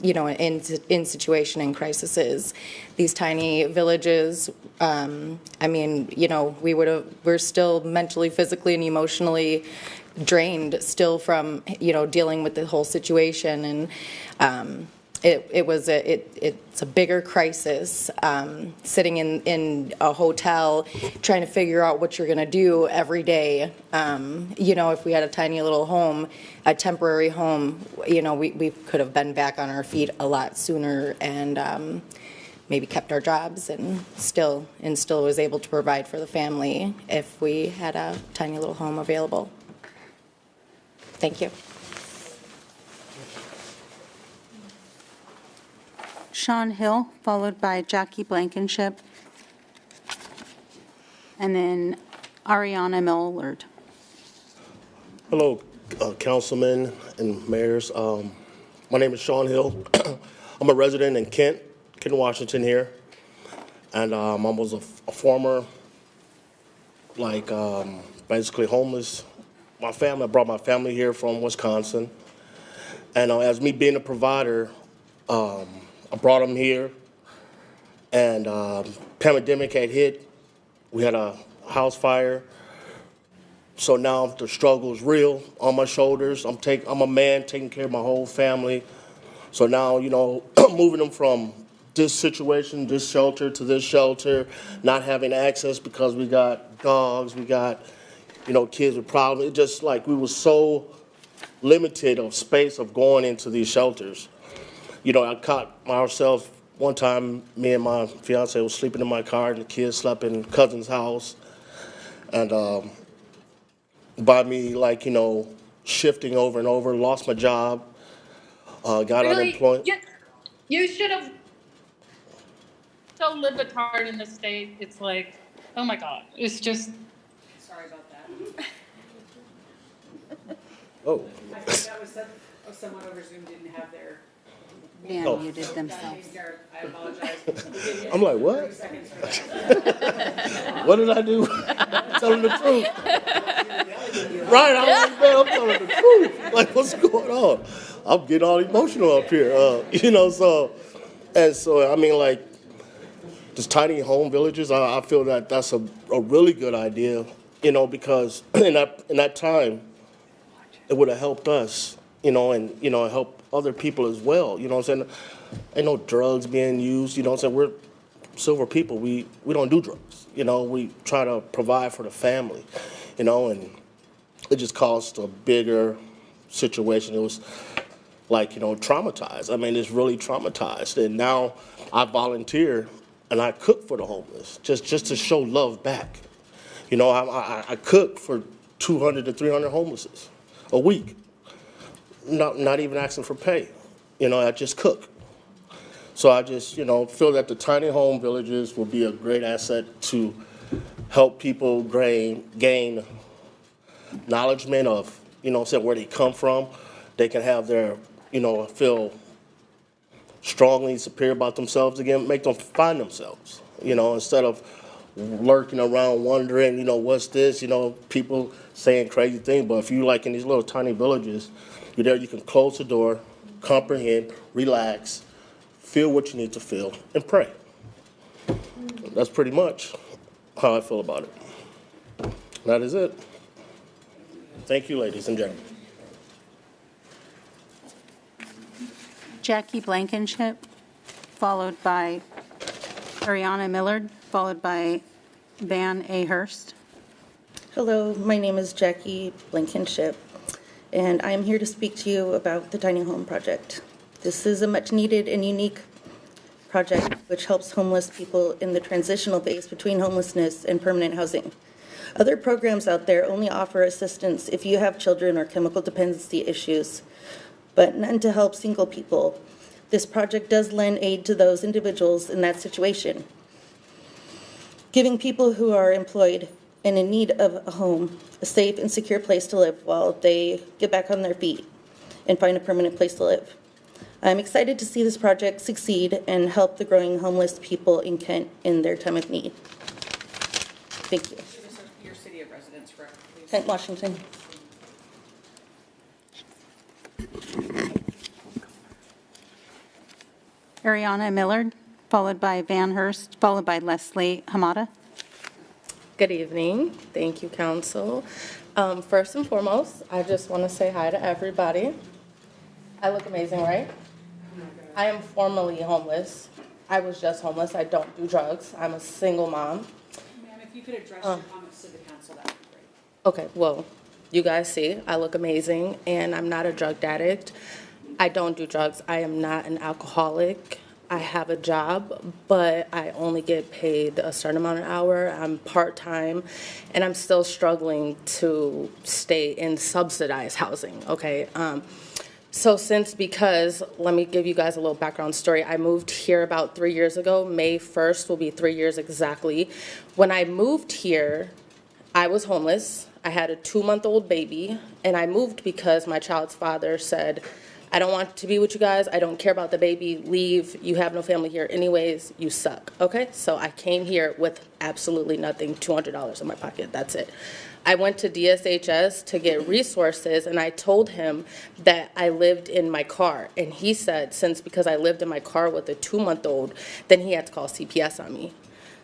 in situation and crises. These tiny villages, we're still mentally, physically, and emotionally drained still from, dealing with the whole situation. And it's a bigger crisis, sitting in a hotel trying to figure out what you're going to do every day. If we had a tiny little home, a temporary home, we could have been back on our feet a lot sooner, and maybe kept our jobs and still was able to provide for the family if we had a tiny little home available. Thank you. Sean Hill, followed by Jackie Blankenship, and then Ariana Millard. Hello, councilmen and mayors. My name is Sean Hill. I'm a resident in Kent, Washington here, and I was a former, basically homeless. I brought my family here from Wisconsin, and as me being a provider, I brought them here, and pandemic had hit. We had a house fire. So now the struggle is real on my shoulders. I'm a man taking care of my whole family. So now, you know, moving them from this situation, this shelter to this shelter, not having access because we got dogs, we got, you know, kids with problems. It just like we were so limited of space of going into these shelters. You know, I caught ourselves one time, me and my fiance was sleeping in my car and the kids slept in cousin's house. And by me, like, you know, shifting over and over, lost my job, got unemployed. You should have still lived hard in the state. It's like, oh my God, it's just. Sorry about that. Oh. I think that was someone over Zoom didn't have their. Yeah, muted themselves. I apologize. I'm like, what? What did I do? I'm telling the truth. Right, I'm telling the truth. Like, what's going on? I'm getting all emotional up here. You know, so I mean, like, this tiny home villages, I feel that that's a really good idea, you know, because in that time, it would have helped us, you know, and, you know, help other people as well, you know what I'm saying? Ain't no drugs being used, you know what I'm saying? We're silver people. We don't do drugs, you know? We try to provide for the family, you know, and it just caused a bigger situation. It was like, you know, traumatized. I mean, it's really traumatized. And now I volunteer and I cook for the homeless just to show love back. You know, I cook for 200 to 300 homelesses a week. Not even asking for pay. You know, I just cook. So I just, you know, feel that the tiny home villages will be a great asset to help people gain acknowledgement of, you know, where they come from. They can have their, you know, feel strongly superior about themselves again, make them find themselves, you know, instead of lurking around wondering, you know, what's this, you know, people saying crazy things. But if you like in these little tiny villages, you're there, you can close the door, comprehend, relax, feel what you need to feel, and pray. That's pretty much how I feel about it. That is it. Thank you, ladies and gentlemen. Jackie Blankenship, followed by Ariana Millard, followed by Van A. Hurst. Hello, my name is Jackie Blankenship, and I am here to speak to you about the Tiny Home Project. This is a much-needed and unique project which helps homeless people in the transitional phase between homelessness and permanent housing. Other programs out there only offer assistance if you have children or chemical dependency issues, but none to help single people. This project does lend aid to those individuals in that situation, giving people who are employed and in need of a home a safe and secure place to live while they get back on their feet and find a permanent place to live. I'm excited to see this project succeed and help the growing homeless people in Kent in their time of need. Thank you. Your city of residence, correct, please? Kent, Washington. Ariana Millard, followed by Van Hurst, followed by Leslie Hamada. Good evening. Thank you, Council. First and foremost, I just want to say hi to everybody. I look amazing, right? I am formerly homeless. I was just homeless. I don't do drugs. I'm a single mom. Ma'am, if you could address your comments to the council, that would be great. Okay, well, you guys see, I look amazing, and I'm not a drug addict. I don't do drugs. I am not an alcoholic. I have a job, but I only get paid a certain amount an hour. I'm part-time, and I'm still struggling to stay in subsidized housing, okay? Because, let me give you guys a little background story. I moved here about 3 years ago. May 1st will be 3 years exactly. When I moved here, I was homeless. I had a 2-month-old baby, and I moved because my child's father said, I don't want to be with you guys. I don't care about the baby. Leave. You have no family here anyways. You suck. Okay? So I came here with absolutely nothing, $200 in my pocket. That's it. I went to DSHS to get resources, and I told him that I lived in my car. And he said, because I lived in my car with a 2-month-old, then he had to call CPS on me.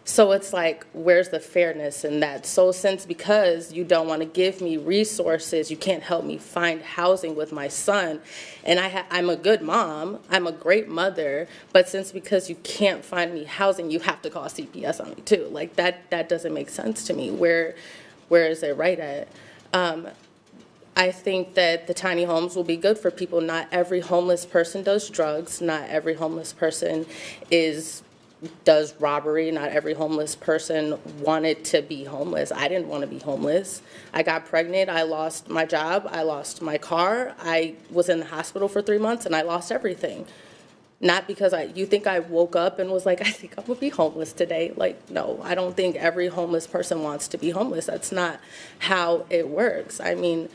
So it's like, where's the fairness in that? So because you don't want to give me resources, you can't help me find housing with my son, and I'm a good mom, I'm a great mother, but because you can't find me housing, you have to call CPS on me too. Like, that doesn't make sense to me. Where is it right at? I think that the tiny homes will be good for people. Not every homeless person does drugs. Not every homeless person does robbery. Not every homeless person wanted to be homeless. I didn't want to be homeless. I got pregnant. I lost my job. I lost my car. I was in the hospital for 3 months, and I lost everything. Not because you think I woke up and was like, I think I'm going to be homeless today. Like, no, I don't think every homeless person wants to be homeless. That's not how it works. I mean,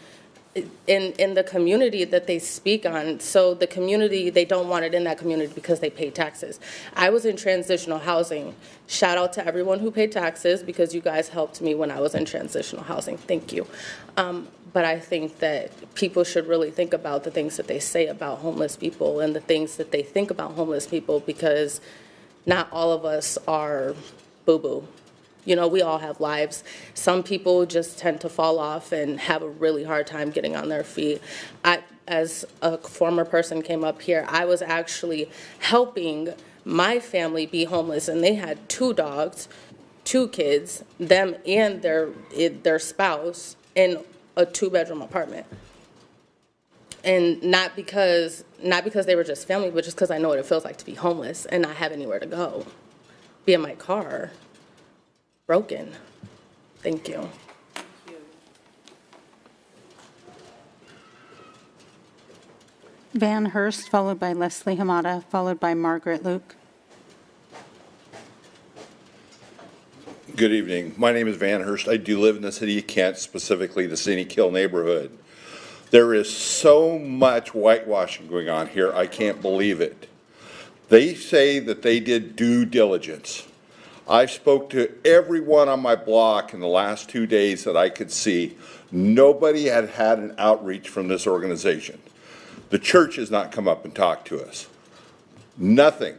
in the community that they speak on, so the community, they don't want it in that community because they pay taxes. I was in transitional housing. Shout out to everyone who paid taxes, because you guys helped me when I was in transitional housing. Thank you. But I think that people should really think about the things that they say about homeless people and the things that they think about homeless people, because not all of us are boo-boo. You know, we all have lives. Some people just tend to fall off and have a really hard time getting on their feet. As a former person came up here, I was actually helping my family be homeless, and they had 2 dogs, 2 kids, them and their spouse in a 2-bedroom apartment. And not because they were just family, but just because I know what it feels like to be homeless and not have anywhere to go, be in my car, broken. Thank you. Van Hurst, followed by Leslie Hamada, followed by Margaret Luke. Good evening. My name is Van Hurst. I do live in the city of Kent, specifically the Scenic Hill neighborhood. There is so much whitewashing going on here, I can't believe it. They say that they did due diligence. I spoke to everyone on my block in the last 2 days that I could see. Nobody had had an outreach from this organization. The church has not come up and talked to us. Nothing.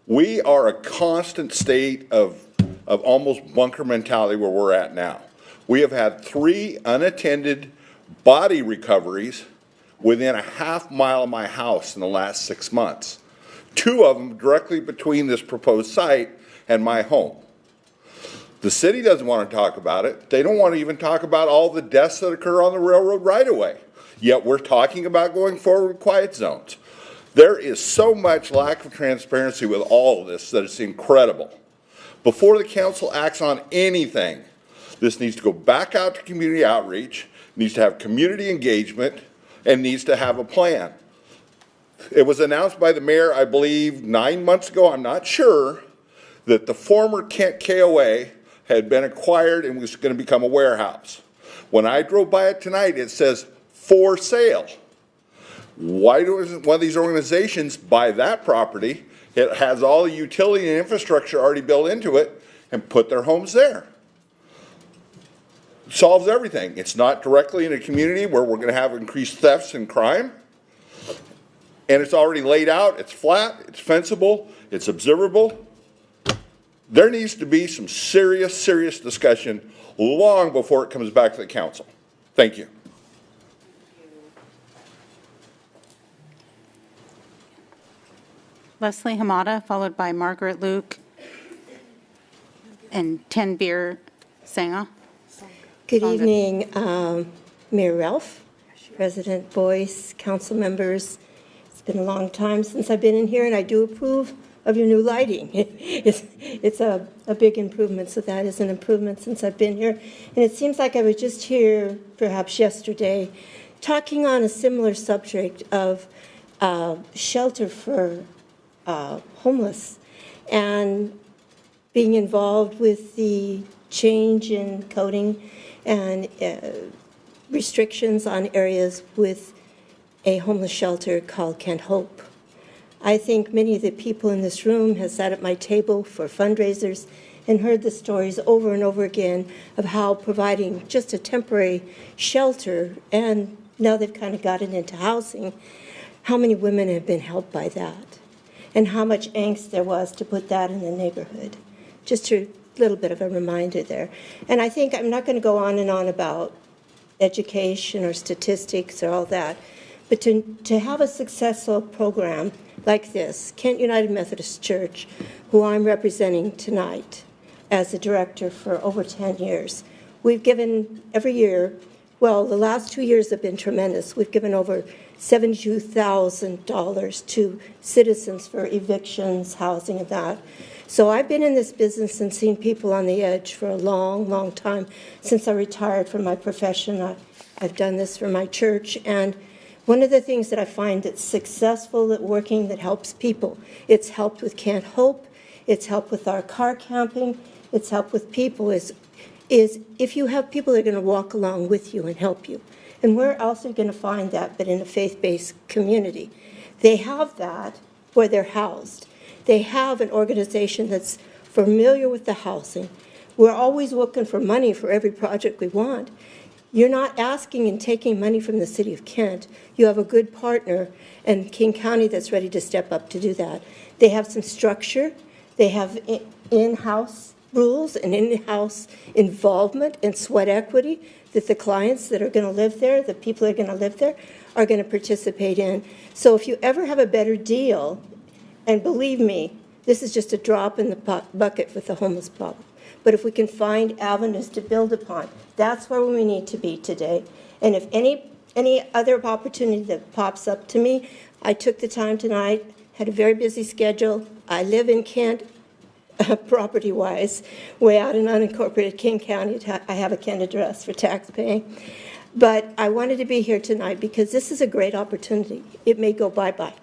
We are a constant state of almost bunker mentality where we're at now. We have had 3 unattended body recoveries within a half mile of my house in the last 6 months. 2 of them directly between this proposed site and my home. The city doesn't want to talk about it. They don't want to even talk about all the deaths that occur on the railroad right away. Yet we're talking about going forward with quiet zones. There is so much lack of transparency with all of this that it's incredible. Before the council acts on anything, this needs to go back out to community outreach, needs to have community engagement, and needs to have a plan. It was announced by the mayor, I believe, 9 months ago, I'm not sure, that the former Kent KOA had been acquired and was going to become a warehouse. When I drove by it tonight, it says for sale. Why doesn't one of these organizations buy that property? It has all the utility and infrastructure already built into it, and put their homes there. It solves everything. It's not directly in a community where we're going to have increased thefts and crime. And it's already laid out, it's flat, it's fenceable, it's observable. There needs to be some serious discussion long before it comes back to the council. Thank you. Leslie Hamada, followed by Margaret Luke and Tanvir Sangha. Good evening, Mayor Ralph, President Boyce, council members. It's been a long time since I've been in here, and I do approve of your new lighting. It's a big improvement, so that is an improvement since I've been here. And it seems like I was just here, perhaps yesterday, talking on a similar subject of shelter for homeless, and being involved with the change in coding and restrictions on areas with a homeless shelter called Kent Hope. I think many of the people in this room have sat at my table for fundraisers and heard the stories over and over again of how providing just a temporary shelter, and now they've kind of gotten into housing, how many women have been helped by that, and how much angst there was to put that in the neighborhood. Just a little bit of a reminder there. And I think I'm not going to go on and on about education or statistics or all that, but to have a successful program like this, Kent United Methodist Church, who I'm representing tonight as the director for over 10 years, we've given every year, well, the last 2 years have been tremendous. We've given over $72,000 to citizens for evictions, housing, and that. So I've been in this business and seen people on the edge for a long, long time. Since I retired from my profession, I've done this for my church. And one of the things that I find that's successful at working that helps people, it's helped with Kent Hope, it's helped with our car camping, it's helped with people, is if you have people that are going to walk along with you and help you. And where else are you going to find that but in a faith-based community? They have that where they're housed. They have an organization that's familiar with the housing. We're always looking for money for every project we want. You're not asking and taking money from the city of Kent. You have a good partner in King County that's ready to step up to do that. They have some structure. They have in-house rules and in-house involvement and sweat equity that the clients that are going to live there, the people that are going to live there, are going to participate in. So if you ever have a better deal, and believe me, this is just a drop in the bucket with the homeless problem. But if we can find avenues to build upon, that's where we need to be today. And if any other opportunity that pops up to me, I took the time tonight, had a very busy schedule. I live in Kent, property-wise, way out in unincorporated King County. I have a Kent address for tax paying. But I wanted to be here tonight because this is a great opportunity. It may go bye-bye.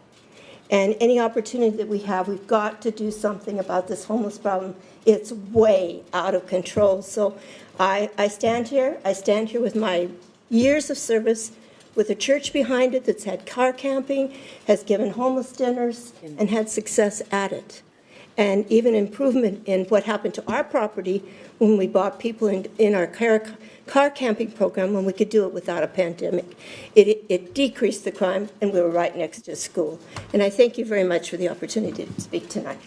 And any opportunity that we have, we've got to do something about this homeless problem. It's way out of control. So I stand here with my years of service, with a church behind it that's had car camping, has given homeless dinners, and had success at it. And even improvement in what happened to our property when we brought people in our car camping program when we could do it without a pandemic. It decreased the crime, and we were right next to a school. And I thank you very much for the opportunity to speak tonight.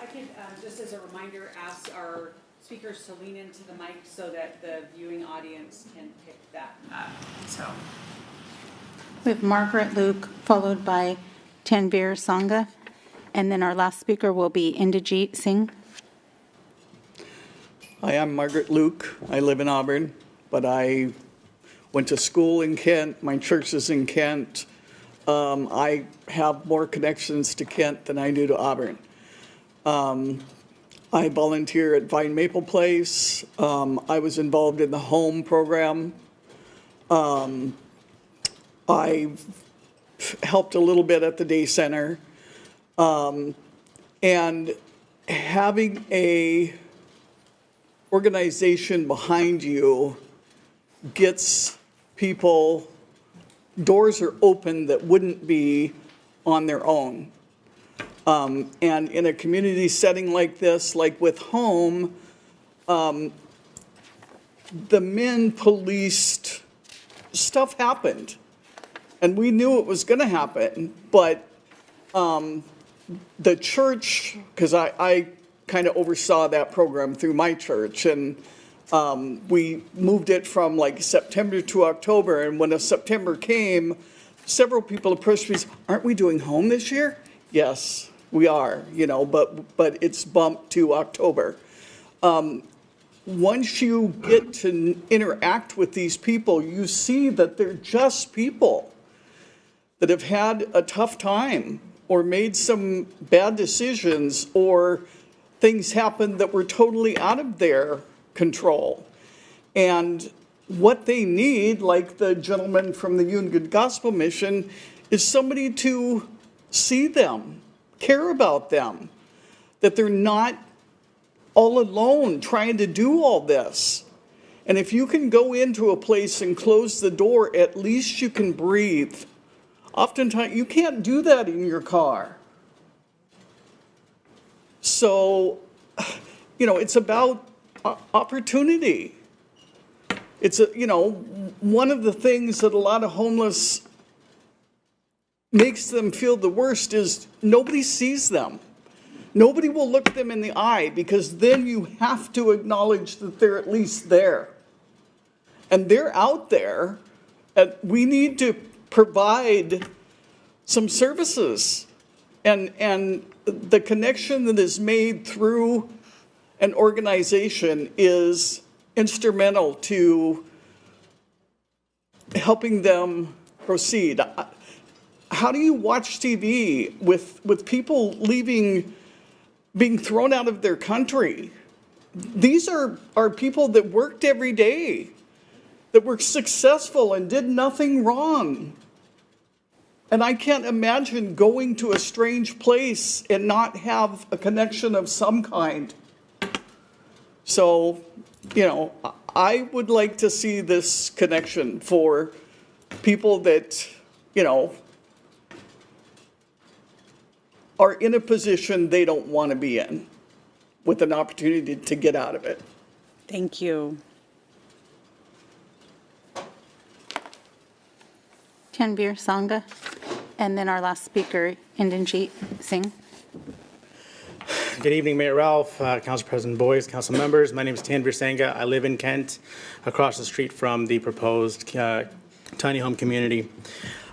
I can, just as a reminder, ask our speakers to lean into the mic so that the viewing audience can pick that up. So We have Margaret Luke, followed by Tanvir Sangha, and then our last speaker will be Inderjeet Singh. Hi, I'm Margaret Luke. I live in Auburn, but I went to school in Kent. My church is in Kent. I have more connections to Kent than I do to Auburn. I volunteer at Vine Maple Place. I was involved in the home program. I helped a little bit at the day center. And having a organization behind you gets people, doors are open that wouldn't be on their own. And in a community setting like this, like with home, the men policed, stuff happened. And we knew it was going to happen, but the church, because I kind of oversaw that program through my church, and we moved it from like September to October, and when September came, several people approached me, aren't we doing home this year? Yes, we are, but it's bumped to October. Once you get to interact with these people, you see that they're just people that have had a tough time or made some bad decisions, or things happened that were totally out of their control. And what they need, like the gentleman from the Union Gospel Mission, is somebody to see them, care about them, that they're not all alone trying to do all this. And if you can go into a place and close the door, at least you can breathe. Oftentimes, you can't do that in your car. So, it's about opportunity. It's, one of the things that a lot of homeless makes them feel the worst is nobody sees them. Nobody will look them in the eye, because then you have to acknowledge that they're at least there. And they're out there, and we need to provide some services. And the connection that is made through an organization is instrumental to helping them proceed. How do you watch TV with people being thrown out of their country? These are people that worked every day, that were successful and did nothing wrong. And I can't imagine going to a strange place and not have a connection of some kind. So, I would like to see this connection for people that, are in a position they don't want to be in, with an opportunity to get out of it. Thank you. Tanvir Sangha, and then our last speaker, Indanjeet Singh. Good evening, Mayor Ralph, Council President Boyce, council members. My name is Tanvir Sangha. I live in Kent, across the street from the proposed tiny home community.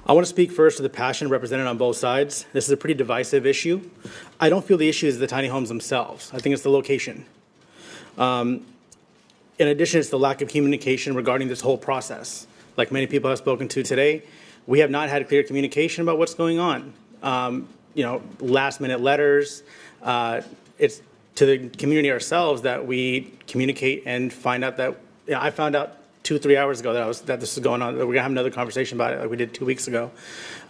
I want to speak first to the passion represented on both sides. This is a pretty divisive issue. I don't feel the issue is the tiny homes themselves. I think it's the location. In addition, it's the lack of communication regarding this whole process. Like many people I've spoken to today, we have not had clear communication about what's going on. Last minute letters. It's to the community ourselves that we communicate and find out that, I found out 2-3 hours ago that this is going on, that we're gonna have another conversation about it like we did 2 weeks ago.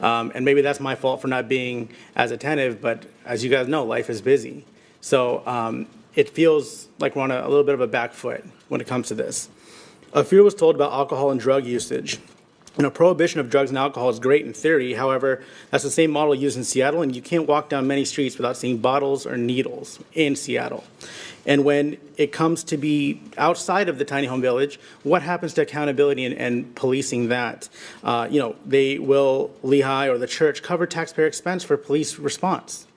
And maybe that's my fault for not being as attentive, but as you guys know, life is busy. So it feels like we're on a little bit of a back foot when it comes to this. A fear was told about alcohol and drug usage. Prohibition of drugs and alcohol is great in theory. However, that's the same model used in Seattle, and you can't walk down many streets without seeing bottles or needles in Seattle. And when it comes to be outside of the tiny home village, what happens to accountability and policing that? They will, Lehigh or the church, cover taxpayer expense for police response.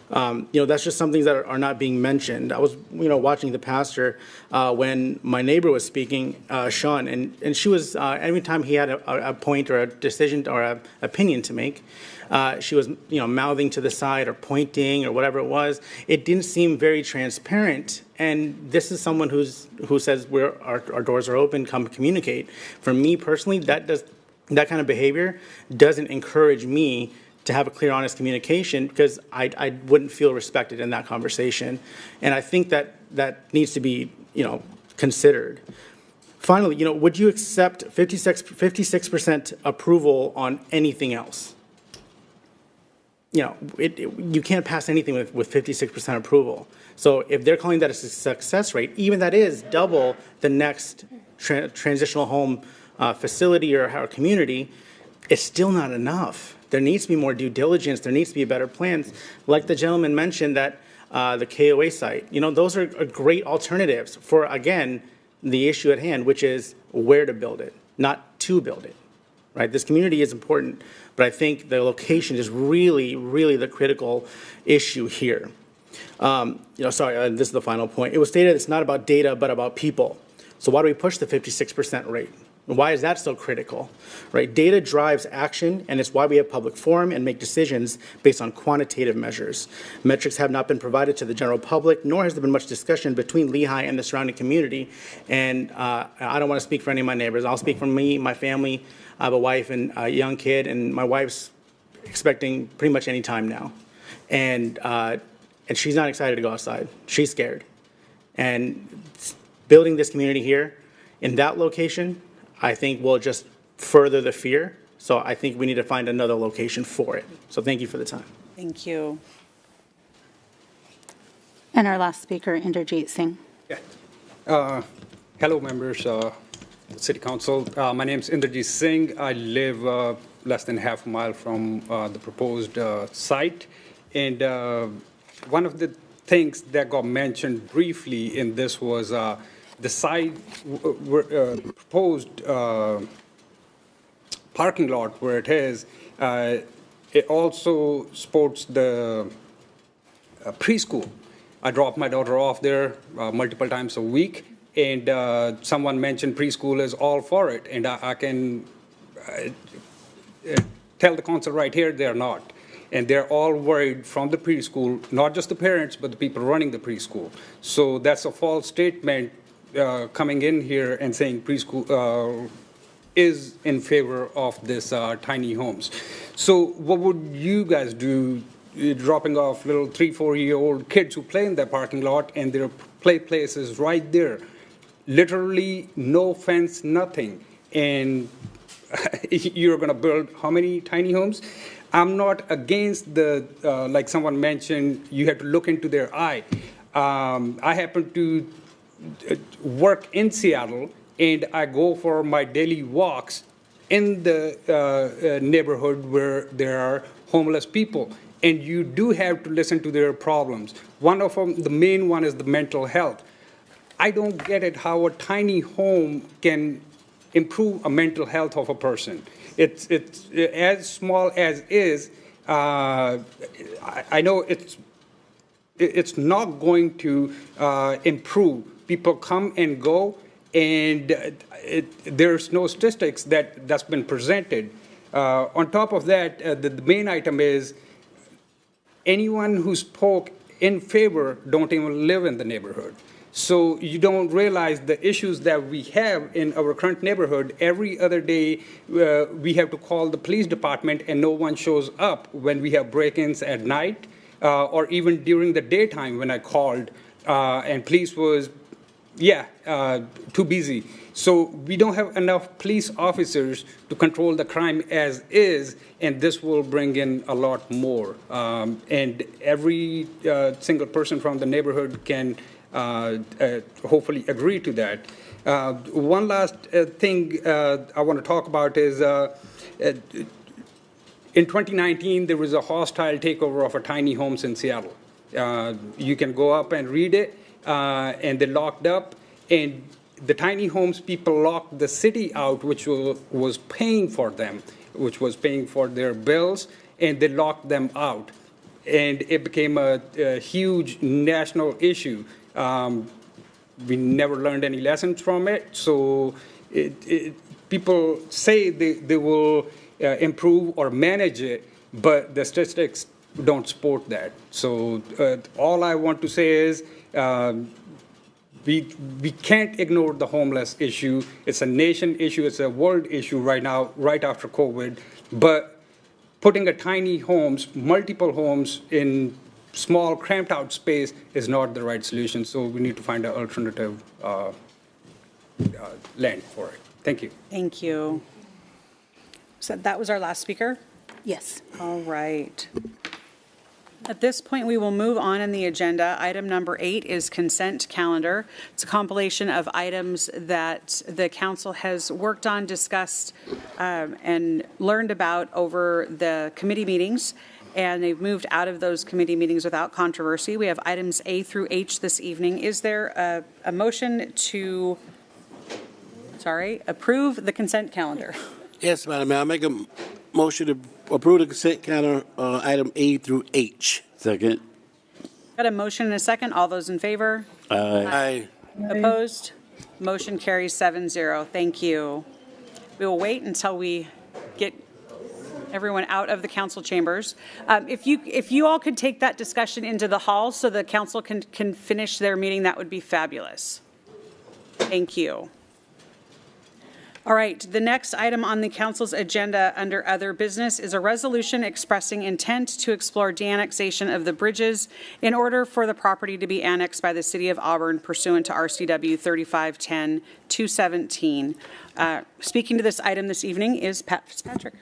That's just some things that are not being mentioned. I was, watching the pastor when my neighbor was speaking, Sean, and she was, every time he had a point or a decision or an opinion to make, she was, mouthing to the side or pointing or whatever it was. It didn't seem very transparent. And this is someone who says our doors are open, come communicate. For me personally, that kind of behavior doesn't encourage me to have a clear, honest communication, because I wouldn't feel respected in that conversation. And I think that needs to be, considered. Finally, would you accept 56% approval on anything else? You can't pass anything with 56% approval. So if they're calling that a success rate, even that is double the next transitional home facility or community, it's still not enough. There needs to be more due diligence. There needs to be better plans. Like the gentleman mentioned that the KOA site, those are great alternatives for, again, the issue at hand, which is where to build it, not to build it, right? This community is important, but I think the location is really, really the critical issue here. This is the final point. It was stated it's not about data, but about people. So why do we push the 56% rate? Why is that so critical, right? Data drives action, and it's why we have public forum and make decisions based on quantitative measures. Metrics have not been provided to the general public, nor has there been much discussion between Lehigh and the surrounding community. And I don't want to speak for any of my neighbors. I'll speak for me, my family. I have a wife and a young kid, and my wife's expecting pretty much any time now. And she's not excited to go outside. She's scared. And building this community here in that location, I think will just further the fear. So I think we need to find another location for it. So thank you for the time. Thank you. And our last speaker, Inderjeet Singh. Hello, members, City Council. My name is Inderjeet Singh. I live less than half a mile from the proposed site. And one of the things that got mentioned briefly in this was the site proposed parking lot where it is. It also supports the preschool. I drop my daughter off there multiple times a week. And someone mentioned preschool is all for it. And I can tell the council right here they're not. And they're all worried from the preschool, not just the parents, but the people running the preschool. So that's a false statement coming in here and saying preschool is in favor of this tiny homes. So what would you guys do? You're dropping off little 3-4-year-old kids who play in that parking lot and their play place is right there. Literally no fence, nothing. And you're going to build how many tiny homes? I'm not against the, like someone mentioned, you have to look into their eye. I happen to work in Seattle, and I go for my daily walks in the neighborhood where there are homeless people. And you do have to listen to their problems. One of them, the main one, is the mental health. I don't get it how a tiny home can improve a mental health of a person. It's as small as is. I know it's not going to improve. People come and go, and there's no statistics that's been presented. On top of that, the main item is anyone who spoke in favor don't even live in the neighborhood. So you don't realize the issues that we have in our current neighborhood. Every other day, we have to call the police department and no one shows up when we have break-ins at night or even during the daytime when I called and police was, too busy. So we don't have enough police officers to control the crime as is, and this will bring in a lot more. And every single person from the neighborhood can hopefully agree to that. One last thing I want to talk about is in 2019, there was a hostile takeover of a tiny homes in Seattle. You can go up and read it, and they locked up, and the tiny homes people locked the city out, which was paying for them, which was paying for their bills, and they locked them out. And it became a huge national issue. We never learned any lessons from it. So people say they will improve or manage it, but the statistics don't support that. So all I want to say is we can't ignore the homeless issue. It's a nation issue. It's a world issue right now, right after COVID. But putting a tiny homes, multiple homes in small, cramped out space is not the right solution. So we need to find an alternative land for it. Thank you. Thank you. So that was our last speaker? Yes. All right. At this point, we will move on in the agenda. Item number 8 is consent calendar. It's a compilation of items that the council has worked on, discussed, and learned about over the committee meetings, and they've moved out of those committee meetings without controversy. We have items A through H this evening. Is there a motion to, approve the consent calendar? Yes, Madam Mayor, I make a motion to approve the consent calendar, item A through H. Second. Got a motion and a second. All those in favor? Aye. Opposed? Motion carries 7-0. Thank you. We will wait until we get everyone out of the council chambers. If you all could take that discussion into the hall so the council can finish their meeting, that would be fabulous. Thank you. All right, the next item on the council's agenda under other business is a resolution expressing intent to explore de-annexation of the bridges in order for the property to be annexed by the city of Auburn pursuant to RCW 3510-217. Speaking to this item this evening is Pat Fitzpatrick.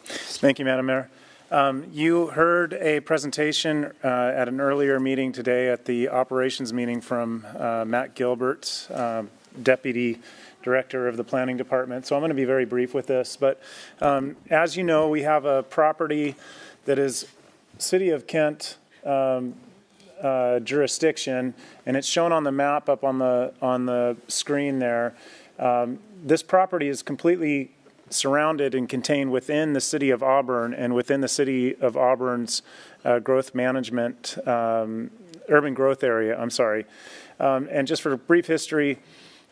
Thank you, Madam Mayor. You heard a presentation at an earlier meeting today at the operations meeting from Matt Gilbert, Deputy Director of the Planning Department. So I'm going to be very brief with this. But as you know, we have a property that is City of Kent jurisdiction, and it's shown on the map up on the screen there. This property is completely surrounded and contained within the City of Auburn and within the City of Auburn's growth management, urban growth area, I'm sorry. And just for brief history,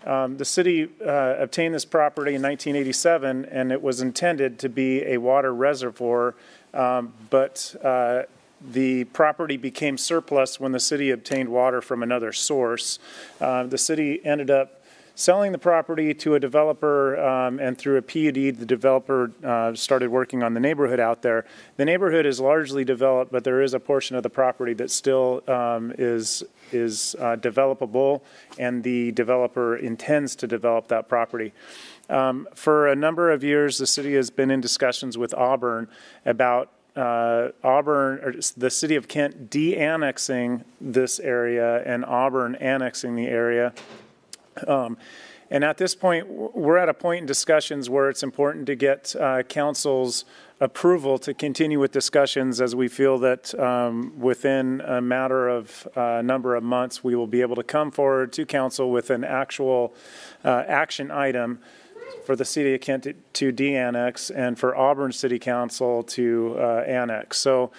the city obtained this property in 1987, and it was intended to be a water reservoir, but the property became surplus when the city obtained water from another source. The city ended up selling the property to a developer, and through a PUD, the developer started working on the neighborhood out there. The neighborhood is largely developed, but there is a portion of the property that still is developable, and the developer intends to develop that property. For a number of years, the city has been in discussions with Auburn about the City of Kent de-annexing this area and Auburn annexing the area. And at this point, we're at a point in discussions where it's important to get council's approval to continue with discussions, as we feel that within a matter of number of months, we will be able to come forward to council with an actual action item for the City of Kent to de-annex and for Auburn City Council to annex. So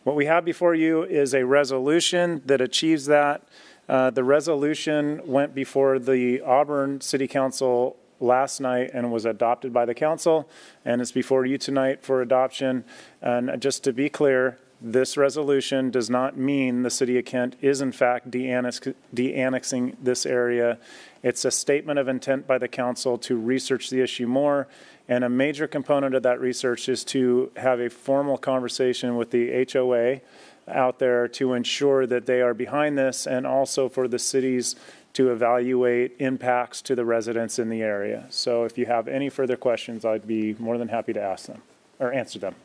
what we have before you is a resolution that achieves that. The resolution went before the Auburn City Council last night and was adopted by the council, and it's before you tonight for adoption. And just to be clear, this resolution does not mean the City of Kent is in fact de-annexing this area. It's a statement of intent by the council to research the issue more, and a major component of that research is to have a formal conversation with the HOA out there to ensure that they are behind this, and also for the cities to evaluate impacts to the residents in the area. So if you have any further questions, I'd be more than happy to ask them or answer them.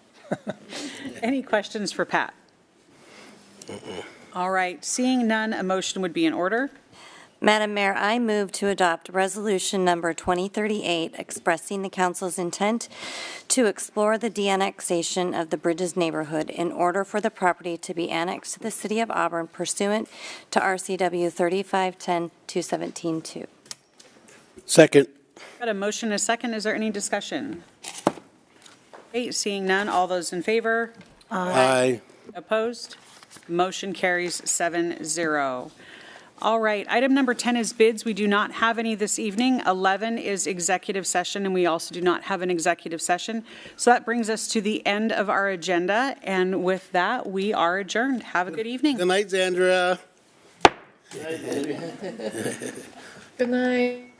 Any questions for Pat? All right, seeing none, a motion would be in order. Madam Mayor, I move to adopt Resolution Number 2038, expressing the council's intent to explore the de-annexation of the Bridges neighborhood in order for the property to be annexed to the City of Auburn pursuant to RCW 3510-217-2. Second. Got a motion and a second. Is there any discussion? Okay, seeing none, all those in favor? Aye. Opposed? Motion carries 7-0. All right, item number 10 is bids. We do not have any this evening. 11 is executive session, and we also do not have an executive session. So that brings us to the end of our agenda, and with that, we are adjourned. Have a good evening. Good night, Zandra. Good night.